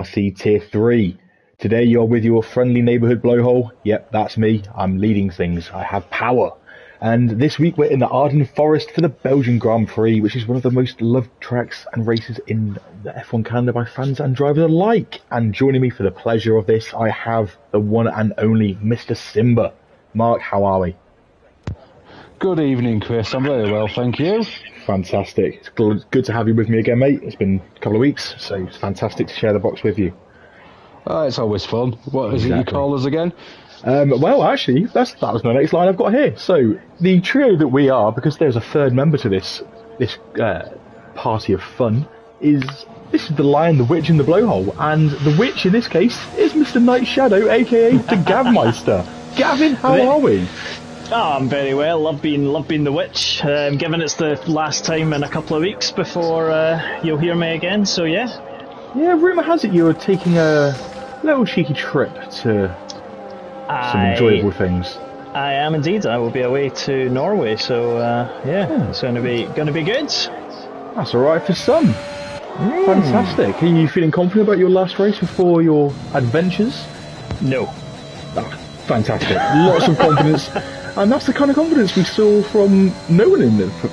MRC Tier 3. Today you're with your friendly neighbourhood blowhole. Yep, that's me. I'm leading things. I have power. And this week we're in the Ardennes Forest for the Belgian Grand Prix, which is one of the most loved tracks and races in the F1 calendar by fans and drivers alike. And joining me for the pleasure of this, I have the one and only Mr. Simba. Mark, how are we? Good evening, Chris. I'm very well, thank you. Fantastic. It's good to have you with me again, mate. It's been a couple of weeks, so it's fantastic to share the box with you. It's always fun. What is it you call us again? Well, actually, that was my next line I've got here. So, the trio that we are, because there's a third member to this party of fun, this is the Lion, the Witch, and the Blowhole. And the Witch, in this case, is Mr. Night Shadow, a.k.a. the Gavmeister. Gavin, how are we? Oh, I'm very well. Love being the Witch. Given it's the last time in a couple of weeks before you'll hear me again, so yeah. Yeah, rumour has it you're taking a little cheeky trip to some enjoyable things. I am indeed. I will be away to Norway, so it's going to be good. That's all right for some. Fantastic. Are you feeling confident about your last race before your adventures? No. Fantastic. Lots of confidence. And that's the kind of confidence we saw from no one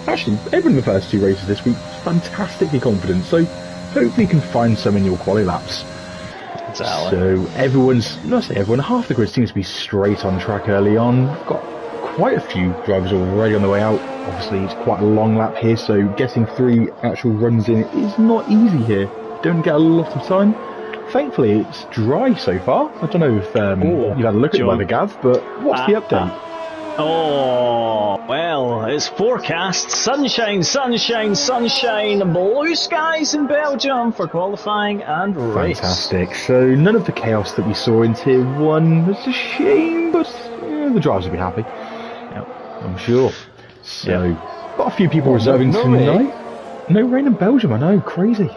actually, everyone in the first two races this week. Fantastically confident. So hopefully you can find some in your quali laps. Exactly. So half the grid seems to be straight on track early on. We've got quite a few drivers already on the way out. Obviously it's quite a long lap here, so getting 3 actual runs in is not easy here. Don't get a lot of time. Thankfully it's dry so far. I don't know if you've had a look at the weather, Gav, but what's the update? Well, it's forecast sunshine, blue skies in Belgium for qualifying and race. Fantastic. So none of the chaos that we saw in Tier 1. It's a shame, but the drivers will be happy. Yep, I'm sure. So, got a few people reserving tonight. No rain in Belgium, I know, crazy.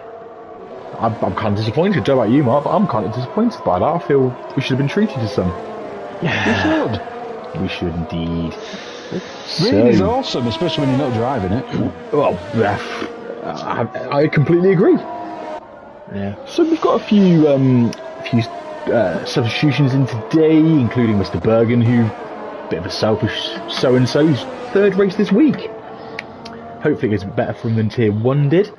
I'm kind of disappointed. Don't know about you, Mark, but I'm kind of disappointed by that. I feel we should have been treated to some. Yeah. We should. We should indeed. Rain is awesome, especially when you're not driving it. Well, I completely agree. Yeah. So we've got a few substitutions in today, including Mr. Bergen, who bit of a selfish so-and-so. He's third race this week. Hopefully it gets better for him than Tier 1 did.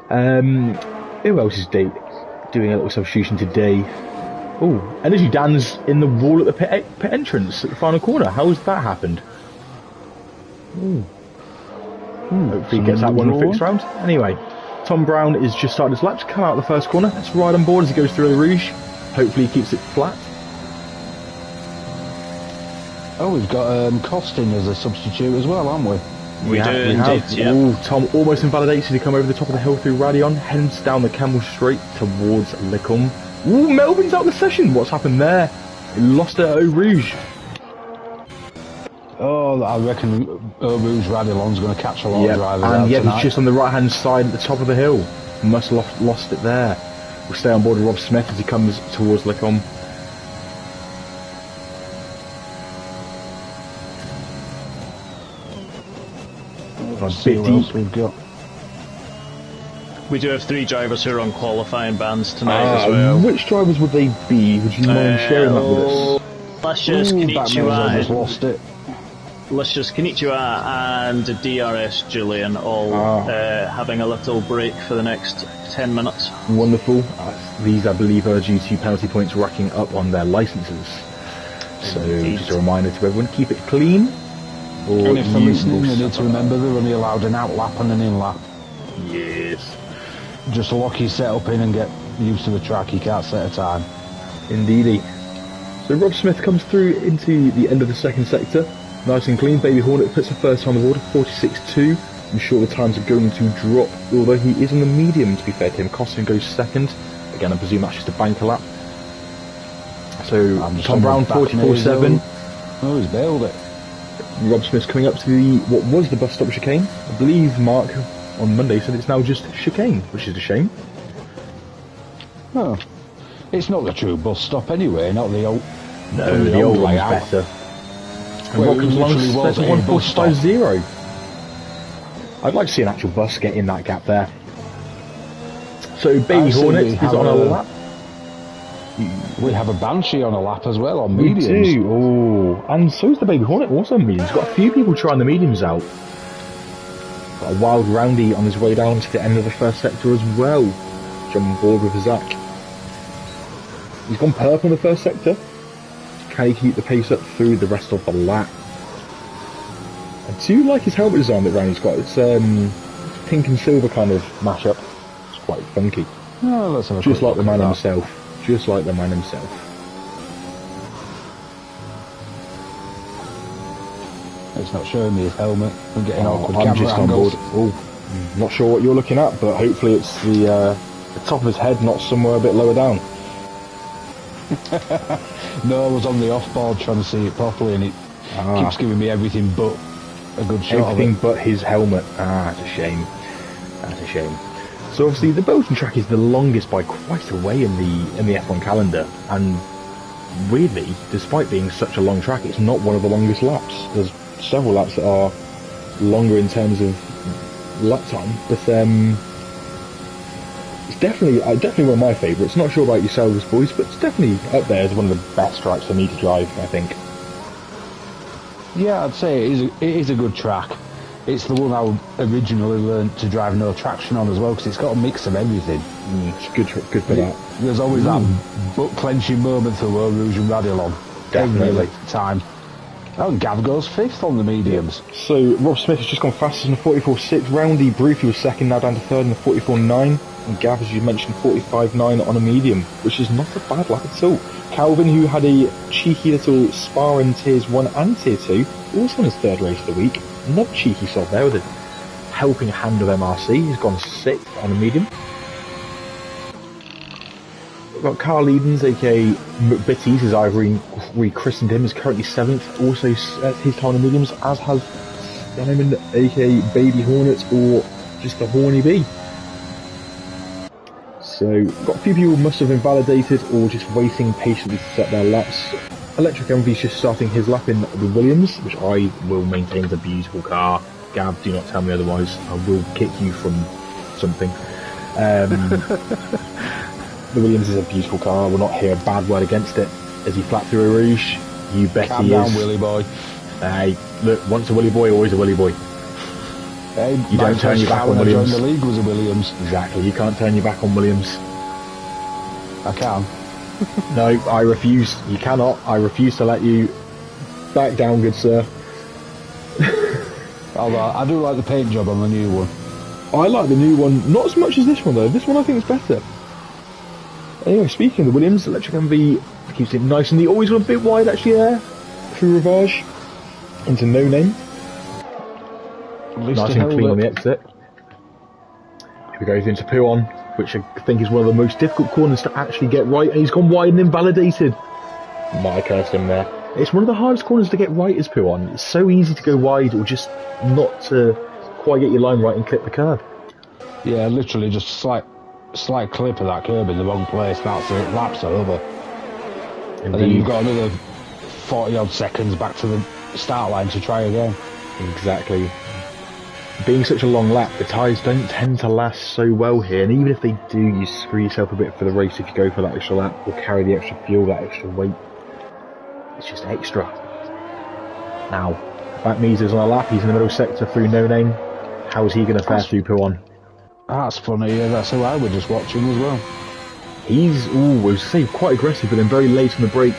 Who else is doing a little substitution today? Oh, Energy Dan's in the wall at the pit entrance at the final corner. How's that happened? Hopefully he gets that one fixed round. Anyway, Tom Brown is just starting his lap to come out of the first corner. Let's ride on board as he goes through the Rouge. Hopefully he keeps it flat. Oh, we've got Costin as a substitute as well, haven't we? We do indeed, yeah. Tom almost invalidates as he come over the top of the hill through Radion, heads down the Camel Straight towards Licum. Ooh, Melvin's out of the session. What's happened there? He lost it at Eau Rouge. Oh, I reckon Eau Rouge Radillon's going to catch a lot of drivers out tonight. He's just on the right-hand side at the top of the hill. Must have lost it there. We'll stay on board with Rob Smith as he comes towards Licum. See what else we've got. We do have 3 drivers who are on qualifying bans tonight as well. Which drivers would they be? Would you mind sharing that with us? Luscious, Konnichiwa, lost it. Luscious, Konnichiwa and DRS Julian all having a little break for the next 10 minutes. Wonderful. These, I believe, are due to penalty points racking up on their licences. So, just a reminder to everyone, keep it clean. And if they're listening, they need to remember they're only allowed an out lap and an in lap. Yes. Just lock your setup in and get used to the track. You can't set a time. Indeedy. So Rob Smith comes through into the end of the second sector. Nice and clean. Baby Hornet puts the first time on the board, 46.2. I'm sure the times are going to drop, although he is in the medium, to be fair to him. Costin goes second. Again, I presume that's just a banker lap. So Tom Brown, 44.7. Oh, he's bailed it. Rob Smith's coming up to what was the bus stop chicane. I believe Mark on Monday said it's now just chicane, which is a shame. Oh, it's not the true bus stop anyway, not the old. No, the old one's better. And what comes along is 145.0. I'd like to see an actual bus get in that gap there. So Baby I see Hornet we is have on a lap. We have a Banshee on a lap as well, on We mediums. do. Oh, and so is the Baby Hornet also on mediums. Got a few people trying the mediums out. Got a Wild Roundy on his way down to the end of the first sector as well. Jumping on board with Zach. He's gone purple in the first sector. Can he keep the pace up through the rest of the lap? I do like his helmet design that Roundy's got. It's pink and silver kind of mashup. It's quite funky. Oh, let's have a Just quick like the look at man that. himself. Just like the man himself. It's not showing me his helmet. I'm getting awkward I'm camera just on angles. board. Oh, not sure what you're looking at, but hopefully it's the top of his head, not somewhere a bit lower down. No, I was on the off-board trying to see it properly, and it keeps giving me everything but a good shot Everything of it. but his helmet. That's a shame. That's a shame. So obviously the Belgian track is the longest by quite a way in the F1 calendar, and weirdly, despite being such a long track, it's not one of the longest laps. There's several laps that are longer in terms of lap time, but it's definitely one of my favourites. Not sure about yourselves, boys, but it's definitely up there as one of the best tracks for me to drive, I think. Yeah, I'd say it is a good track. It's the one I originally learned to drive no traction on as well, because it's got a mix of everything. It's good for that. There's always that butt clenching moment for Eau Rouge and Radillon. Definitely. Every time. Oh, and Gav goes fifth on the mediums. So Rob Smith has just gone fastest in the 44.6. Roundy briefly was second, now down to third in the 44.9. And Gav, as you mentioned, 45.9 on a medium, which is not a bad lap at all. Calvin, who had a cheeky little spar in tiers 1 and tier 2, also on his third race of the week. Another cheeky sod there with a helping hand of MRC. He's gone 6th on a medium. We've got Carl Edens, aka McBitties, as I've rechristened him, is currently 7th. Also his time on mediums, as has Diamond, aka Baby Hornet, or just the Horny Bee. So, got a few people who must have invalidated or just waiting patiently to set their laps. Electric Envy's just starting his lap in the Williams, which I will maintain is a beautiful car. Gav, do not tell me otherwise. I will kick you from something. The Williams is a beautiful car. I will not hear a bad word against it. As he flapped through a Rouge, you bet Calm he down, is. Willy boy. Hey, look, once a Willy boy, always a Willy boy. Hey, You my don't turn first your back car on when I Williams. joined the league was a Williams. Exactly, you can't turn your back on Williams. I can. No, I refuse. You cannot. I refuse to let you back down, good sir. Although I do like the paint job on the new one. I like the new one, not as much as this one though. This one I think is better. Anyway, speaking of the Williams, Electric Envy keeps it nice and neat. Always went a bit wide actually there. Through Rivage. Into No Name. At least Nice he and held clean on it. the exit. Here we go into Puon, which I think is one of the most difficult corners to actually get right, and he's gone wide and invalidated. Might have cursed him there. It's one of the hardest corners to get right as Puon. It's so easy to go wide or just not to quite get your line right and clip the curb. Yeah, literally just slight clip of that curb in the wrong place. That's it. Laps are over. And then you've got another 40 odd seconds back to the start line to try again. Exactly. Being such a long lap, the tyres don't tend to last so well here, and even if they do, you screw yourself a bit for the race if you go for that extra lap or carry the extra fuel, that extra weight. It's just extra. Now, Back Mises on a lap, he's in the middle sector through No Name. How is he going to fare through Puon? That's funny, yeah, that's who I was just watching as well. He's, we'll say quite aggressive, but then very late on the brake.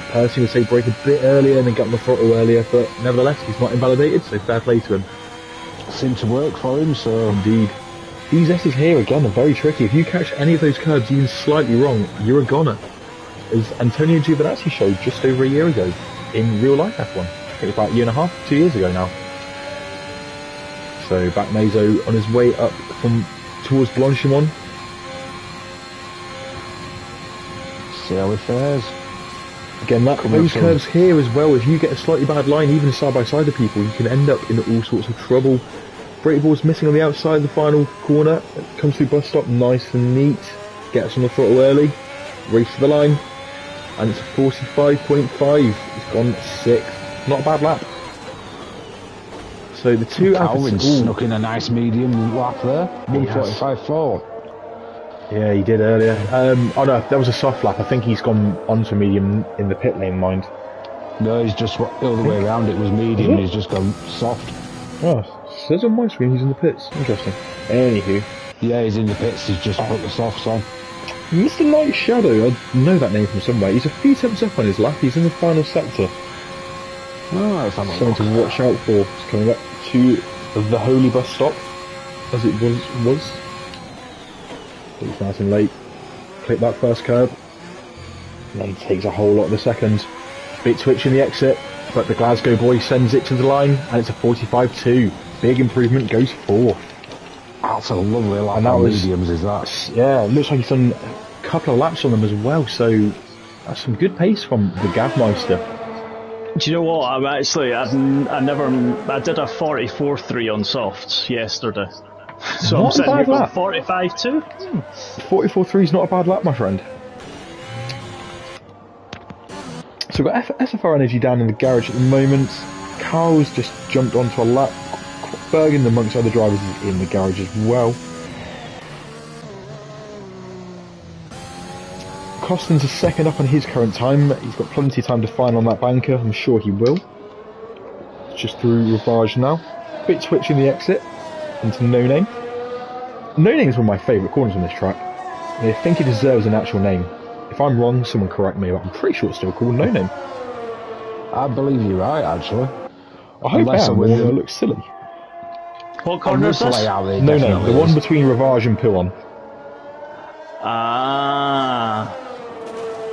Personally would say brake a bit earlier and then get on the throttle earlier, but nevertheless, he's not invalidated, so fair play to him. Seemed to work for him, so... Indeed. These S's here, again, are very tricky. If you catch any of those curbs even slightly wrong, you're a goner. As Antonio Giovinazzi showed just over a year ago in real life F1. I think it was about a year and a half, 2 years ago now. So, back Mazo on his way up from towards Blanchimont. See how it fares. Again, those curves here as well, if you get a slightly bad line, even side by side of people, you can end up in all sorts of trouble. Brake board's missing on the outside of the final corner. It comes through bus stop, nice and neat. Gets on the throttle early. Race to the line. And it's a 45.5. It's gone 6th. Not a bad lap. So the two Calvin snuck in a nice medium lap there. 145.4. Yeah, he did earlier. Oh no, that was a soft lap. I think he's gone onto medium in the pit lane, mind. No, he's just the other way around. It was medium, and he's just gone soft. Oh, says on my screen he's in the pits. Interesting. Anywho. Yeah, he's in the pits. He's just put the softs on. Mr. Light Shadow, I know that name from somewhere. He's a few tenths up on his lap. He's in the final sector. Oh, something to watch out for. It's coming up to the Holy Bus stop, as it was. It's nice and late. Clip that first curb. And then takes a whole lot of the seconds. Bit twitch in the exit, but the Glasgow boy sends it to the line, and it's a 45.2. Big improvement, goes fourth. That's a lovely lap on mediums, is that? Yeah, it looks like he's done a couple of laps on them as well, so that's some good pace from the Gavmeister. Do you know what? I did a 44.3 on softs yesterday. So I'm sitting here going 45.2. 44.3 is not a bad lap, my friend. So we've got SFR Energy down in the garage at the moment. Carl's just jumped onto a lap. Bergen, amongst other drivers, is in the garage as well. Costin's a second up on his current time. He's got plenty of time to find on that banker. I'm sure he will. Just through Ravage now. Bit twitch in the exit into No Name. No Name is one of my favourite corners on this track. I think it deserves an actual name. If I'm wrong, someone correct me, but I'm pretty sure it's still called No Name. I believe you're right, actually. I hope I am, it looks silly. What corner is this? No Name, the one between Ravage and Pouon.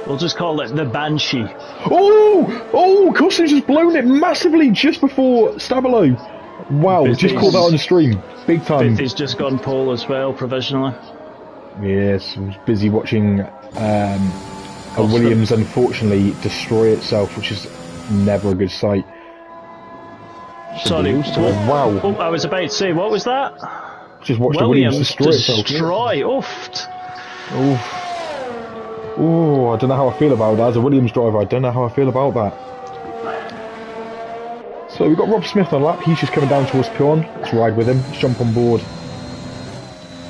We'll just call it the Banshee. Oh, Costin's just blown it massively just before Stabilo. Wow, just caught that on the stream. Big time. He's just gone pole as well, provisionally. Yes, I was busy watching a Williams unfortunately destroy itself, which is never a good sight. Sorry, wow. Oh, I was about to say, what was that? Just watched the Williams destroy itself. Oofed. Oh, I don't know how I feel about that. As a Williams driver, I don't know how I feel about that. So we've got Rob Smith on lap. He's just coming down towards Pouon. Let's ride with him. Let's jump on board.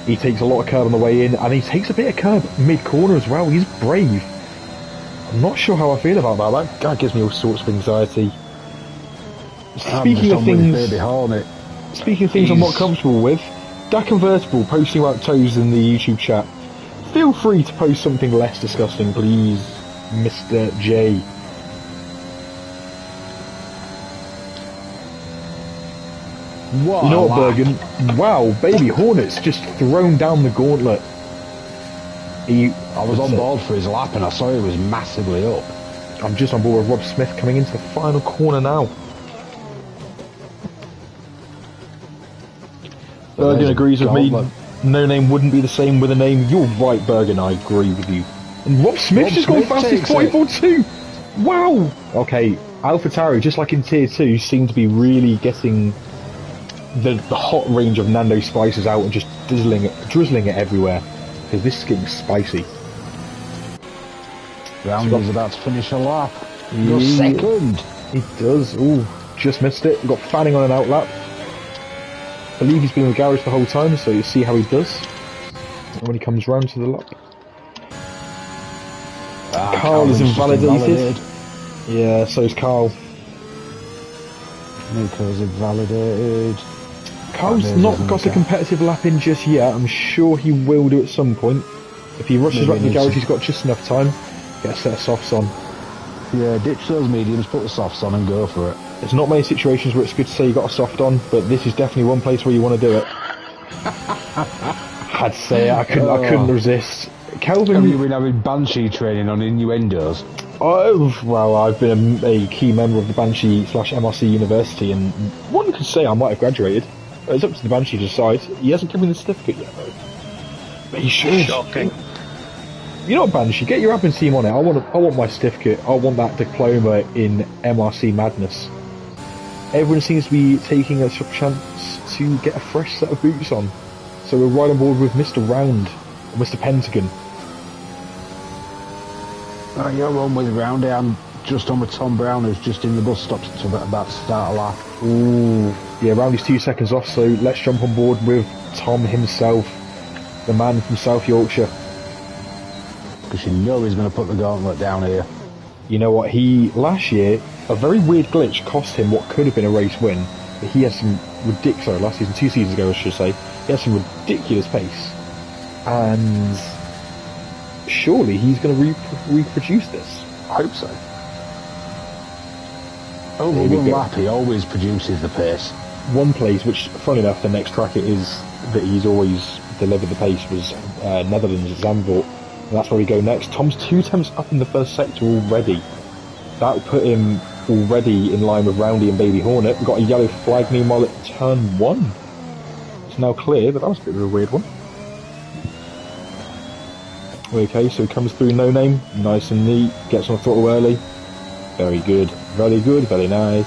He takes a lot of curb on the way in, and he takes a bit of curb mid-corner as well. He's brave. I'm not sure how I feel about that. That gives me all sorts of anxiety. Speaking of things I'm not comfortable with, that Convertible posting about toes in the YouTube chat. Feel free to post something less disgusting, please, Mr. J. What you know what, Bergen? Wow, baby Hornet's just thrown down the gauntlet. I was on board for his lap and I saw he was massively up. I'm just on board with Rob Smith coming into the final corner now. Bergen agrees with me. No Name wouldn't be the same with a name. You're right, Bergen, I agree with you. And Rob Smith's just gone fastest 5.42. Wow! Okay, AlphaTauri, just like in Tier 2, seem to be really getting the hot range of Nando spices out and just drizzling it everywhere. Because this is getting spicy. Roundy's about to finish a lap. Your second. He does. Ooh, just missed it. We've got Fanning on an out lap. I believe he's been in the garage the whole time, so you see how he does. And when he comes round to the lap. Carl is invalidated. Yeah, so is Carl. Nico's invalidated. Carl's not got a competitive lap in just yet. I'm sure he will do at some point. If he rushes back to the garage, he's got just enough time. Get a set of softs on. Yeah, ditch those mediums, put the softs on and go for it. There's not many situations where it's good to say you got a soft on, but this is definitely one place where you want to do it. I'd say it. I couldn't resist. Kelvin, have you been having Banshee training on innuendos? Oh, well, I've been a key member of the Banshee/MRC University, and one could say I might have graduated. It's up to the Banshee to decide. He hasn't given me the certificate yet, though. But he should. Shocking. You know what, Banshee? Get your admin team on it. I want my certificate. I want that diploma in MRC madness. Everyone seems to be taking a chance to get a fresh set of boots on. So we're right on board with Mr. Round, or Mr. Pentagon. Oh, you're on with Roundy. I'm just on with Tom Brown, who's just in the bus stop about to start a lap. Ooh, yeah, Roundy's 2 seconds off, so let's jump on board with Tom himself. the man from South Yorkshire. Because you know he's going to put the gauntlet down here. You know what, last year, a very weird glitch cost him what could have been a race win, but he had some ridiculous, last season, 2 seasons ago I should say, he had some ridiculous pace. And surely he's going to reproduce this. I hope so. Over one lap he always produces the pace. One place, which funny enough the next track it is that he's always delivered the pace, was Netherlands at Zandvoort. And that's where we go next. Tom's 2 attempts up in the first sector already. That will put him already in line with Roundy and Baby Hornet. We've got a yellow flag meanwhile at turn 1. It's now clear, but that was a bit of a weird one. Okay, so he comes through No Name, nice and neat, gets on throttle early. Very good, very nice.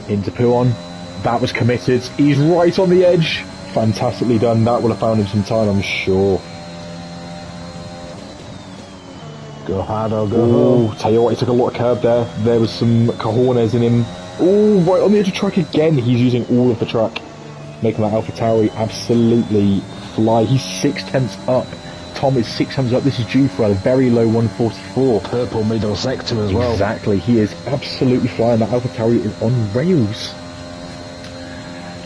Into Puon, that was committed. He's right on the edge. Fantastically done, that will have found him some time, I'm sure. Go hard or go home. Tell you what, he took a lot of curb there. There was some cojones in him. Oh, right on the edge of track again. He's using all of the track, making that AlphaTauri absolutely fly. He's 6/10 up. Tom is 6/10 up. This is due for a very low 144. Purple middle sector as well. Exactly. He is absolutely flying. That AlphaTauri is on rails.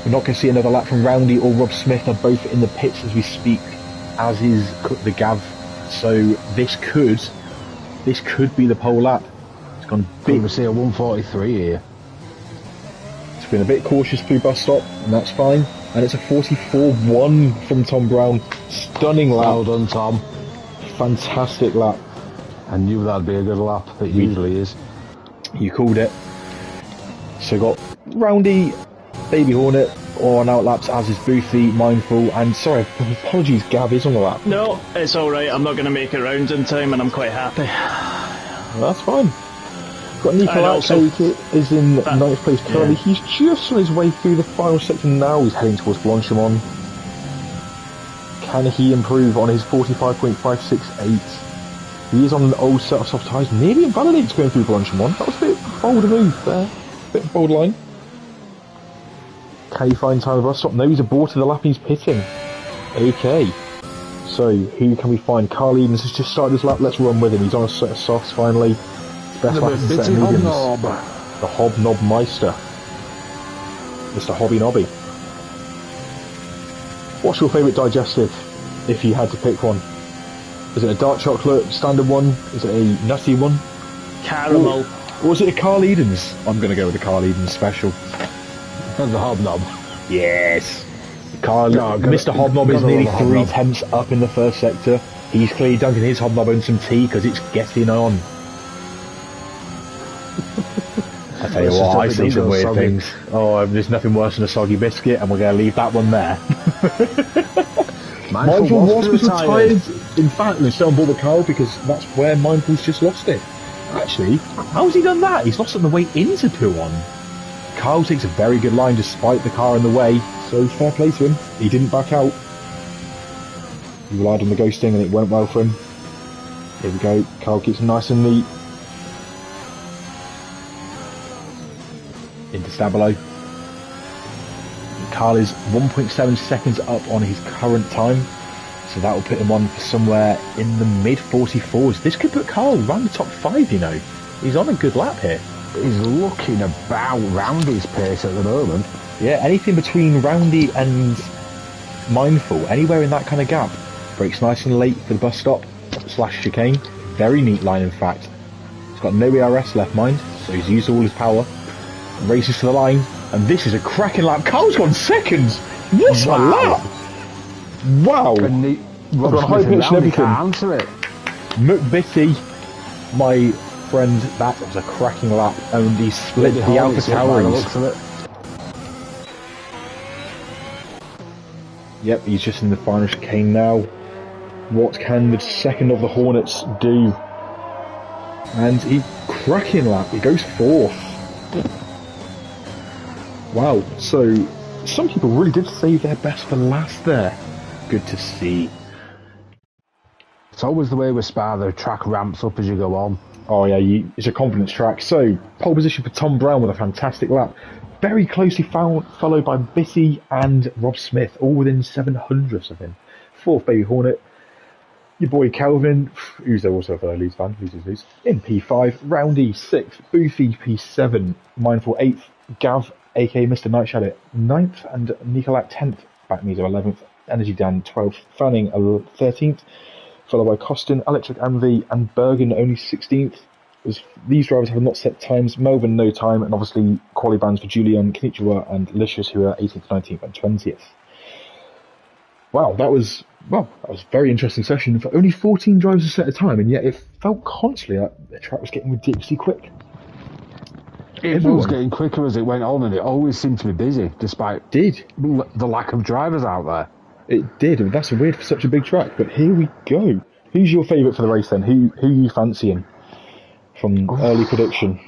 We're not going to see another lap from Roundy or Rob Smith. They're both in the pits as we speak, as is the Gav. So this could be the pole lap. It's gone big. We see a 143 here. It's been a bit cautious through bus stop, and that's fine. And it's a 44-1 from Tom Brown. Stunning lap. Well done, Tom. Fantastic lap. I knew that'd be a good lap. It usually is. You called it. So got Roundy, Baby Hornet on out laps, as is Boothy, Mindful, and sorry, apologies, Gav is on the lap. No, it's alright, I'm not going to make it round in time and I'm quite happy. Well, that's fine. Got Nicolai is in 9th place currently. Yeah. He's just on his way through the final sector now. He's heading towards Blanchimont. Can he improve on his 45.568? He is on an old set of soft tyres. Nearly invalidates going through Blanchimont. That was a bit bold a move there. Bit of bold line. Can he find time of bus stop? No, he's aborted the lap. He's pitting. Okay. So, who can we find? Carl Edens has just started his lap. Let's run with him. He's on a set of softs finally. Best lap set of mediums. The Hobnob Meister. Mr. Hobby Nobby. What's your favourite digestive, if you had to pick one? Is it a dark chocolate standard one? Is it a nutty one? Caramel. Or is it a Carl Edens? I'm going to go with the Carl Edens special. The Hobnob. Yes. Mr. Hobnob is nearly 3/10 up in the first sector. He's clearly dunking his Hobnob in some tea because it's getting on. I tell you what, I see some weird things. Oh, there's nothing worse than a soggy biscuit, and we're going to leave that one there. Mindful was retired. In fact, let's stay on board with Carl because that's where Mindful's just lost it. Actually, how's he done that? He's lost it on the way into Puon. Carl takes a very good line despite the car in the way, so fair play to him. He didn't back out. He relied on the ghosting and it went well for him. Here we go. Carl keeps him nice and neat. Into Stabilo. Carl is 1.7 seconds up on his current time, so that will put him on for somewhere in the mid 44s. This could put Carl around the top 5, you know. He's on a good lap here. He's looking about Roundy's pace at the moment. Yeah, anything between Roundy and Mindful, anywhere in that kind of gap. Brakes nice and late for the bus stop / chicane. Very neat line, in fact. He's got no ERS left, mind, so he's used all his power. Races to the line, and this is a cracking lap. Carl's gone second. What a lap! Wow. And I've got high pitch and everything. Can't answer it. McBitty, my friend, that was a cracking lap, and he split the AlphaTauris. Yep, he's just in the final chicane now. What can the second of the Hornets do? And he cracking lap. He goes 4th. Wow, so some people really did save their best for last there. Good to see. It's always the way with Spa, the track ramps up as you go on. Oh yeah, it's a confidence track. So, pole position for Tom Brown with a fantastic lap. Very closely followed by Bitty and Rob Smith, all within 700ths of him. Fourth, Baby Hornet. Your boy Calvin, who's also a Leeds fan, lose, in P5. Roundy, 6th. Boofy, P7. Mindful, 8th. Gav, aka Mr. Nightshadow, 9th. And Nicolak, 10th. Backmeter, 11th. Energy Dan, 12th. Fanning, 13th. Followed by Costin, Electric MV, and Bergen, only 16th. These drivers have not set times. Melvin, no time. And obviously, quali bands for Julian, Knichiwa, and Licious, who are 18th, 19th, and 20th. Wow, that was a very interesting session. For only 14 drivers to set a time, and yet it felt constantly like the track was getting ridiculously quick. It was getting quicker as it went on, and it always seemed to be busy, despite the lack of drivers out there. It did, and that's weird for such a big track, but here we go. Who's your favourite for the race then? Who are you fancying from early prediction?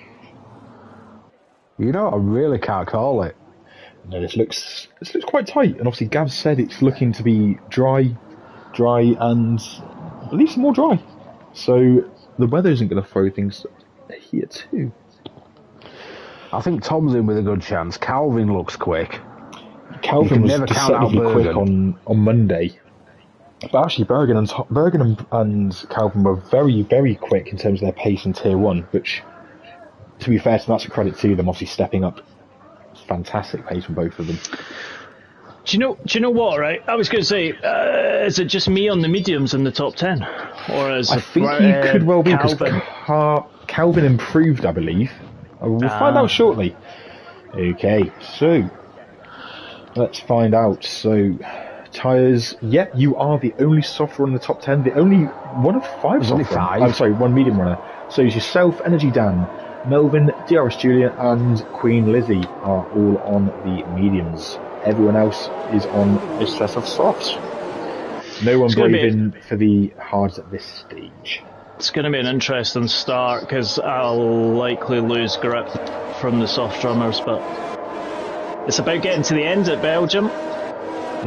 You know, I really can't call it. No, this looks quite tight, and obviously Gav said it's looking to be dry, and at least more dry. So the weather isn't going to throw things here too. I think Tom's in with a good chance. Calvin looks quick. Calvin was deceptively quick on Monday. But actually, Bergen and Calvin were very, very quick in terms of their pace in Tier 1, which, to be fair, so that's a credit to them, obviously stepping up. Fantastic pace from both of them. Do you know what, right? I was going to say, is it just me on the mediums in the top 10? Or is I think you could well be, because Calvin improved, I believe. We'll find out shortly. Okay, so let's find out. So, tyres, yep, you are the only soft runner in the top 10, the only one of 5 soft runners. I'm sorry, one medium runner. So it's yourself, Energy Dan, Melvin, DRS Julian, and Queen Lizzie are all on the mediums. Everyone else is on a set of softs. No one braving for the hards at this stage. It's going to be an interesting start, because I'll likely lose grip from the soft runners, but it's about getting to the end at Belgium.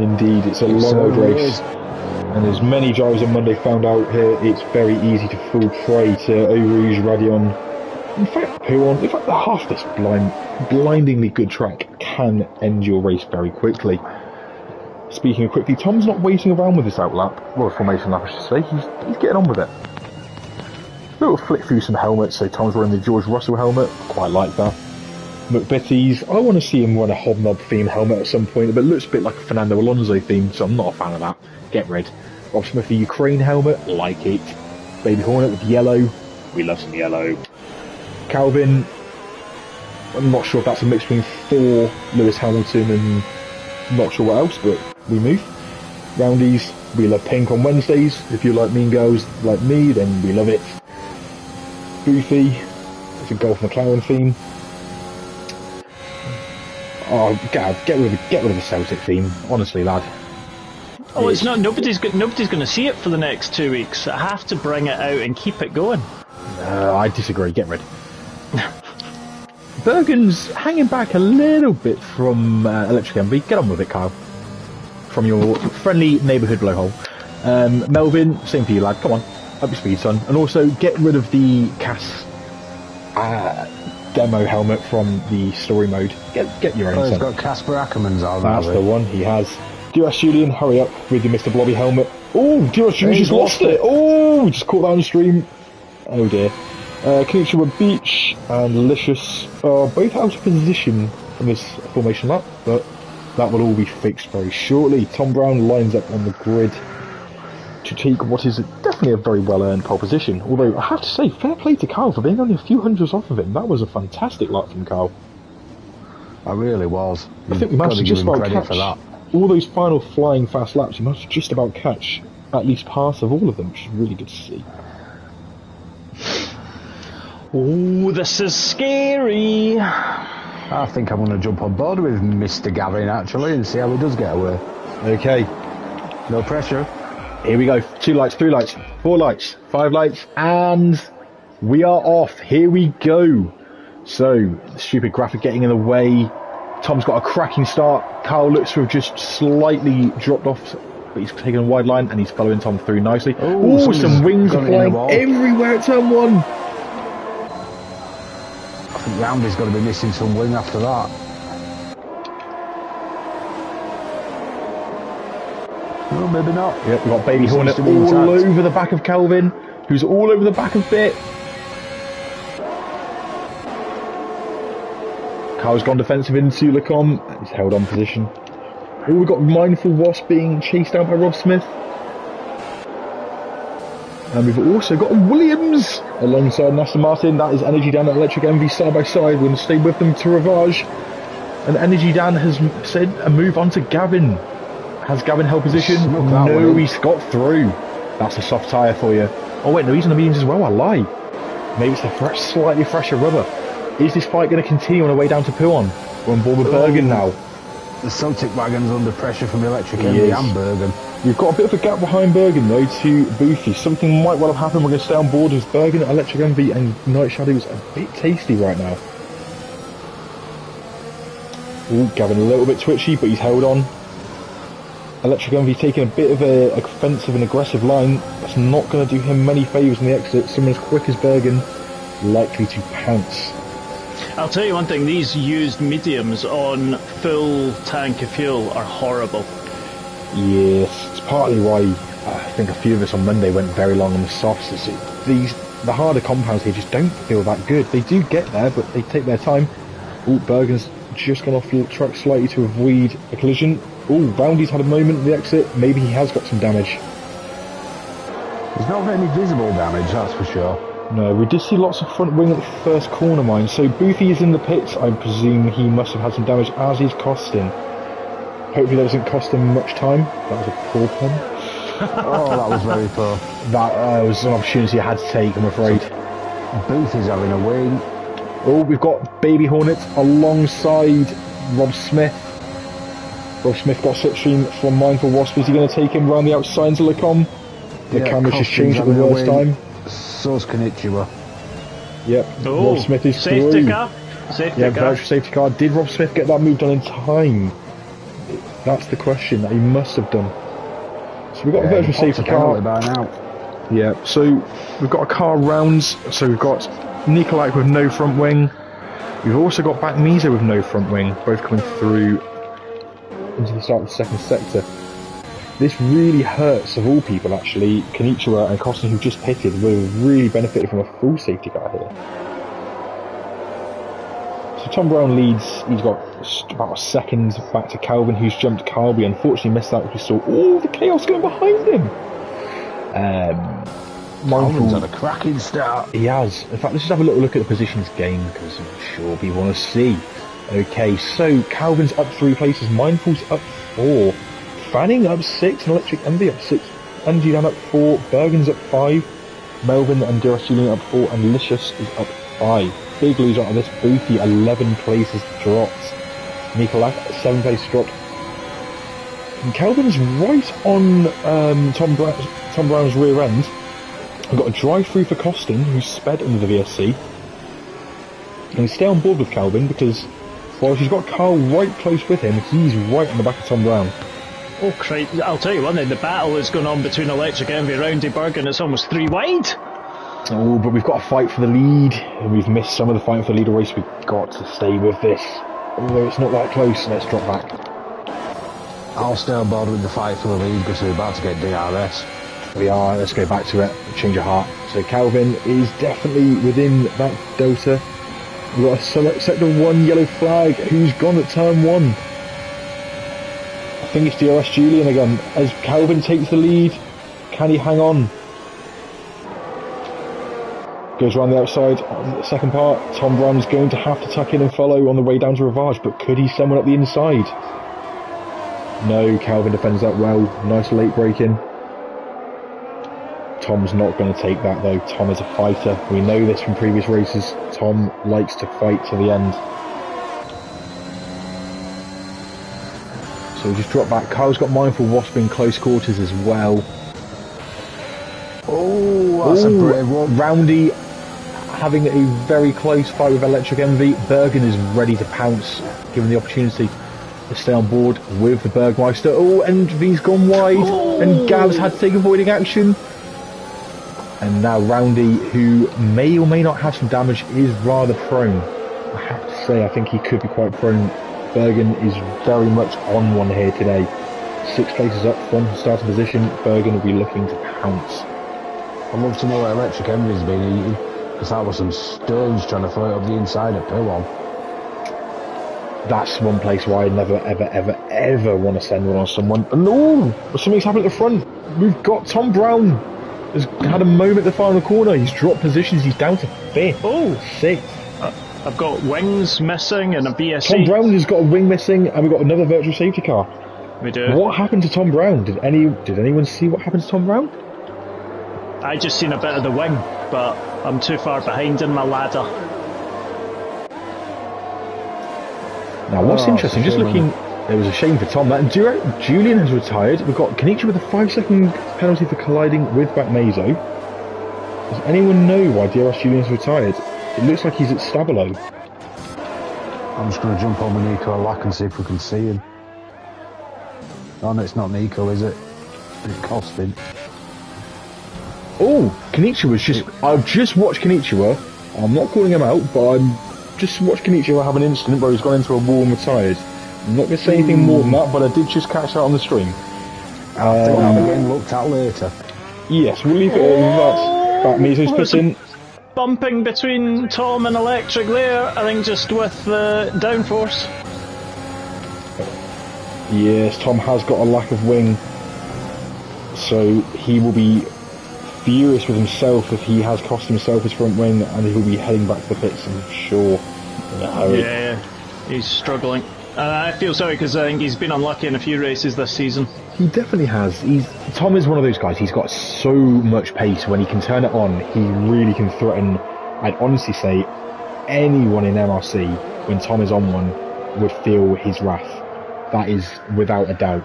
Indeed, it's a long old race. And as many drivers on Monday found out here, it's very easy to fall prey to Eau Rouge, Radion. In fact, half this blindingly good track can end your race very quickly. Speaking of quickly, Tom's not waiting around with this outlap, well, formation lap I should say, he's getting on with it. A little flick through some helmets, so Tom's wearing the George Russell helmet, quite like that. McBitty's, I want to see him run a Hobnob theme helmet at some point, but it looks a bit like a Fernando Alonso theme, so I'm not a fan of that. Get rid. Rob Smith, the Ukraine helmet, like it. Baby Hornet with yellow, we love some yellow. Calvin, I'm not sure if that's a mix between Thor, Lewis Hamilton, and not sure what else, but we move. Roundies, we love pink on Wednesdays. If you like Mean Girls like me, then we love it. Boofy, it's a Golf McLaren theme. Oh, Gav, get rid of the Celtic theme, honestly, lad. Oh, it's not. Nobody's going to see it for the next 2 weeks. I have to bring it out and keep it going. I disagree. Get rid. Bergen's hanging back a little bit from Electric MV. Get on with it, Kyle. From your friendly neighbourhood blowhole. Melvin, same for you, lad. Come on, up your speed, son. And also get rid of the Cass demo helmet from the story mode. Get your own. He's got Casper Ackermann's on. That's the one. He has. DRS Julian, hurry up with your Mr. Blobby helmet. Oh, DRS Julian just lost it. Oh, we just caught that on the stream. Oh dear. Knichiwa Beach and Licious are both out of position from this formation lap, but that will all be fixed very shortly. Tom Brown lines up on the grid to take what is definitely a very well-earned pole position. Although, I have to say, fair play to Carl for being only a few hundreds off of him. That was a fantastic lap from Carl. I really was. I think we managed to just about catch all those final flying fast laps. You managed to just about catch at least part of all of them, which is really good to see. Oh, this is scary. I think I'm going to jump on board with Mr. Gavin, actually, and see how he does get away. Okay. No pressure. Here we go. 2 lights, 3 lights, 4 lights, 5 lights, and we are off. Here we go. So, the stupid graphic getting in the way. Tom's got a cracking start. Carl looks to have just slightly dropped off, but he's taken a wide line and he's following Tom through nicely. Oh, some wings are flying everywhere at turn 1. Roundy's got to be missing some wing after that. No, maybe not. Yep, we've got Baby Hornet all over the back of Calvin, who's all over the back of Bit. Carl's gone defensive into Lecom. He's held on position. Oh, we've got Mindful Wasp being chased out by Rob Smith. And we've also got Williams alongside Aston Martin. That is Energy Dan and Electric Envy side by side. We're going to stay with them to Ravage. And Energy Dan has said a move on to Gavin. Has Gavin held position? No, he's got through. That's a soft tyre for you. Oh wait, no, he's on the mediums as well. I lie. Maybe it's the slightly fresher rubber. Is this fight going to continue on the way down to Puon? We're on board with Bergen now. The Celtic wagon's under pressure from Electric Envy and Bergen. We've got a bit of a gap behind Bergen though to Boofy. Something might well have happened. We're going to stay on board with Bergen, Electric Envy and Night Shadow's a bit tasty right now. Ooh, Gavin a little bit twitchy, but he's held on. Electric Envy taking a bit of a offensive and aggressive line. That's not going to do him many favours in the exit. Someone as quick as Bergen likely to pounce. I'll tell you one thing, these used mediums on full tank of fuel are horrible. Yes, it's partly why I think a few of us on Monday went very long on the softs. The harder compounds here just don't feel that good. They do get there, but they take their time. Oh, Bergen's just gone off the track slightly to avoid a collision. Oh, Roundy's had a moment in the exit. Maybe he has got some damage. There's not any visible damage, that's for sure. No, we did see lots of front wing at the first corner mine. So Boofy is in the pits. I presume he must have had some damage, as is Costin. Hopefully that doesn't cost him much time. That was a poor pun. Oh, that was very poor. That was an opportunity I had to take, I'm afraid. Boofy's having a wing. Oh, we've got Baby Hornet alongside Rob Smith. Rob Smith got slipstream from Mindful Wasp. Is he going to take him around the outside into Lecom? The camera's just changed at the worst time. So's Konnichiwa. Yep, oh, Rob Smith is safety through. car. Safety yeah, car. virtual safety car. Did Rob Smith get that move done in time? That's the question that he must have done. So we've got a virtual safety car. By now. Yeah, so we've got a car rounds. So we've got Nikolai with no front wing. We've also got back Mizo with no front wing, both coming through into the start of the second sector. This really hurts, of all people actually, Konnichiwa and Costin, who just pitted, will have really benefited from a full safety car here. So Tom Brown leads, he's got about a second back to Calvin, who's jumped Carl. We unfortunately missed that because we saw all the chaos going behind him. Calvin's had a cracking start. He has. In fact, let's just have a little look at the positions game, because I'm sure people want to see. Okay, so Calvin's up 3 places, Mindful's up 4. Fanning up 6, and Electric Envy up 6. Energy Dan up 4, Bergen's up 5, Melvin and Duras Julian up 4, and Licious is up 5. Big loser on this, Boofy 11 places dropped. Nikolak 7 places dropped. And Calvin's right on Tom Brown's rear end. We've got a drive-through for Costin, who's sped under the VSC. And we stay on board with Calvin because, while he's got Carl right close with him, he's right on the back of Tom Brown. Oh, Christ. I'll tell you one thing, the battle is going on between Electric Envy, Roundy, Bergen, it's almost 3 wide. Oh, but we've got to fight for the lead, and we've missed some of the fight for the leader race. We've got to stay with this. Although it's not that close, let's drop back. I'll stay on board with the fight for the lead because we're about to get DRS. We are, let's go back to it, change of heart. So Calvin is definitely within that delta. We've got a sector 1 yellow flag, who's gone at turn 1. I think it's DRS Julian again. As Calvin takes the lead, can he hang on? Goes around the outside on the second part. Tom Brown's going to have to tuck in and follow on the way down to Ravage, but could he send one up the inside? No, Calvin defends that well. Nice late break in. Tom's not going to take that though. Tom is a fighter. We know this from previous races. Tom likes to fight to the end. So we just drop back. Carl's got Mindful Wasp in close quarters as well. Oh, that's a brave one. Roundy having a very close fight with Electric Envy. Bergen is ready to pounce, given the opportunity to stay on board with the Bergmeister. Oh, Envy's gone wide, and Gav's had to take avoiding action. And now Roundy, who may or may not have some damage, is rather prone. I have to say, I think he could be quite prone. Bergen is very much on one here today. 6 places up from starting position, Bergen will be looking to pounce. I'd love to know what electric envy's been eating, because that was some stones trying to throw it up the inside of Pillon. That's one place where I never, ever want to send one on someone. But no! Something's happened at the front. We've got Tom Brown. Has had a moment at the final corner. He's dropped positions. He's down to 5th. Oh! 6th. I've got wings missing and a BSE. Tom Brown has got a wing missing, and we've got another virtual safety car. We do. What happened to Tom Brown? Did anyone see what happened to Tom Brown? I just seen a bit of the wing, but I'm too far behind in my ladder. Now, what's interesting, just looking, it was a shame for Tom that Julian has retired. We've got Kenichi with a 5-second penalty for colliding with Bakmazo. Does anyone know why DRS Julian's retired? It looks like he's at Stabilo. I'm just going to jump on with Nico Lack and see if we can see him. Oh no, it's not Nico, is it? It cost him. Oh, Kenichiwa I've just watched Kenichiwa. I'm not calling him out, but I'm just watched Kenichiwa have an incident where he's gone into a wall and retired. I'm not going to say anything more than that, but I did just catch that on the stream. I think I'm getting looked at later. Yes, we'll leave it at that. Mizo's put in. Bumping between Tom and Electric there, I think just with the downforce. Yes, Tom has got a lack of wing, so he will be furious with himself if he has cost himself his front wing, and he will be heading back to the pits, I'm sure. Yeah, he's struggling. I feel sorry because I think he's been unlucky in a few races this season. He definitely has. Tom is one of those guys, he's got so much pace. When he can turn it on, he really can threaten. I'd honestly say anyone in MRC, when Tom is on one, would feel his wrath. That is without a doubt.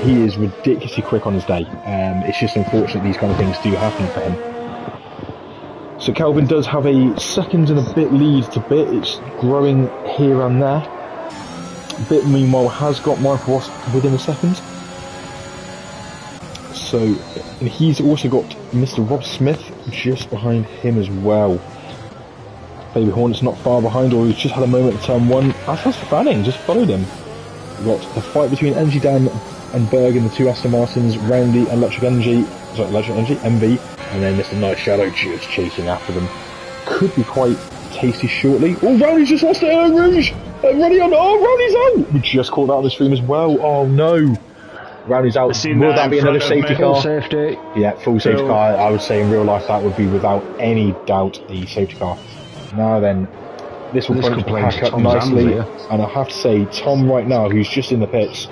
He is ridiculously quick on his day. It's just unfortunate these kind of things do happen for him. So Kelvin does have a second and a bit lead to Bit. It's growing here and there. Bit meanwhile has got Michael Ross within a second. So, and he's also got Mr. Rob Smith just behind him as well. Baby Hornet's not far behind, or he's just had a moment at turn 1. As has Fanning, just followed him. We've got the fight between Energy Dan and Bergen, the 2 Aston Martins, Roundy and Electric Energy, MV, and then Mr. Night Shadow just chasing after them. Could be quite tasty shortly. Oh, Roundy's just lost it, Rouge! Ready on, oh, Roundy's out! We just caught that on the stream as well, oh no! Roundy's out, will that be another safety car? Full safety. Yeah, full safety car. I would say in real life that would be without any doubt a safety car. Now then, this will probably pack up nicely, and I have to say, Tom right now, who's just in the pits,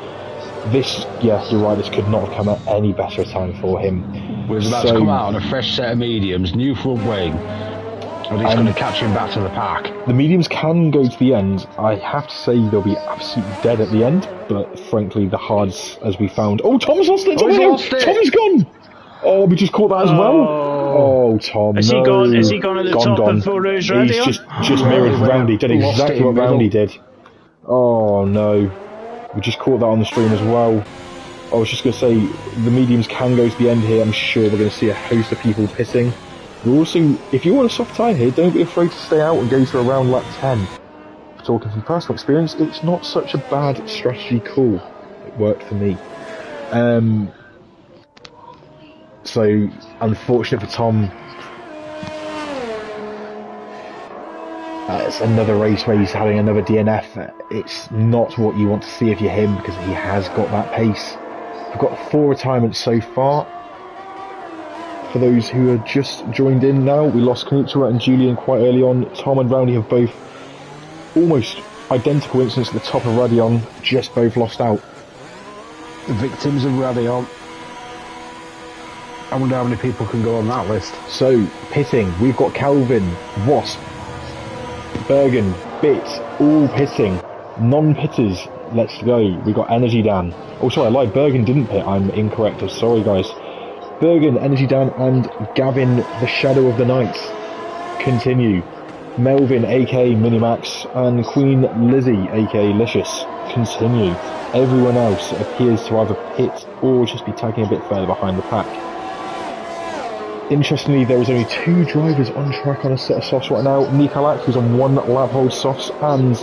yeah, you're right, this could not have come at any better time for him. We're about to come out on a fresh set of mediums, new front wing, and he's going to catch him back to the pack. The mediums can go to the end. I have to say they'll be absolutely dead at the end, but frankly, the hards, as we found... Oh, Tom's lost it! Tom's gone! Oh, we just caught that as well. Oh, Tom, Is he gone? Is he gone at the top of the Rouge Radio? He's just mirrored Roundy, did exactly what Roundy did. Oh, no. We just caught that on the stream as well. I was just going to say, the mediums can go to the end here. I'm sure we're going to see a host of people pitting. We're also, if you want a soft tyre here, don't be afraid to stay out and go to around lap 10. Talking from personal experience, it's not such a bad strategy call. It worked for me. So, unfortunate for Tom. It's another race where he's having another DNF. It's not what you want to see if you're him, because he has got that pace. We've got 4 retirements so far. For those who are just joined in now, we lost Knutzer and Julian quite early on. Tom and Roundy have both almost identical incidents at the top of Radion, just both lost out. The victims of Radion. I wonder how many people can go on that list. So, pitting, we've got Calvin, Wasp, Bergen, Bit, all pitting. Non-pitters, let's go. We've got Energy Dan. Oh, sorry, I lied. Bergen didn't pit. I'm incorrect. I'm sorry, guys. Bergen, Energy Dan, and Gavin, the Shadow of the Night, continue. Melvin, aka Minimax, and Queen Lizzie, aka Licious, continue. Everyone else appears to either pit or just be tagging a bit further behind the pack. Interestingly, there is only 2 drivers on track on a set of softs right now. Nikolak, who's on 1 lap hold softs, and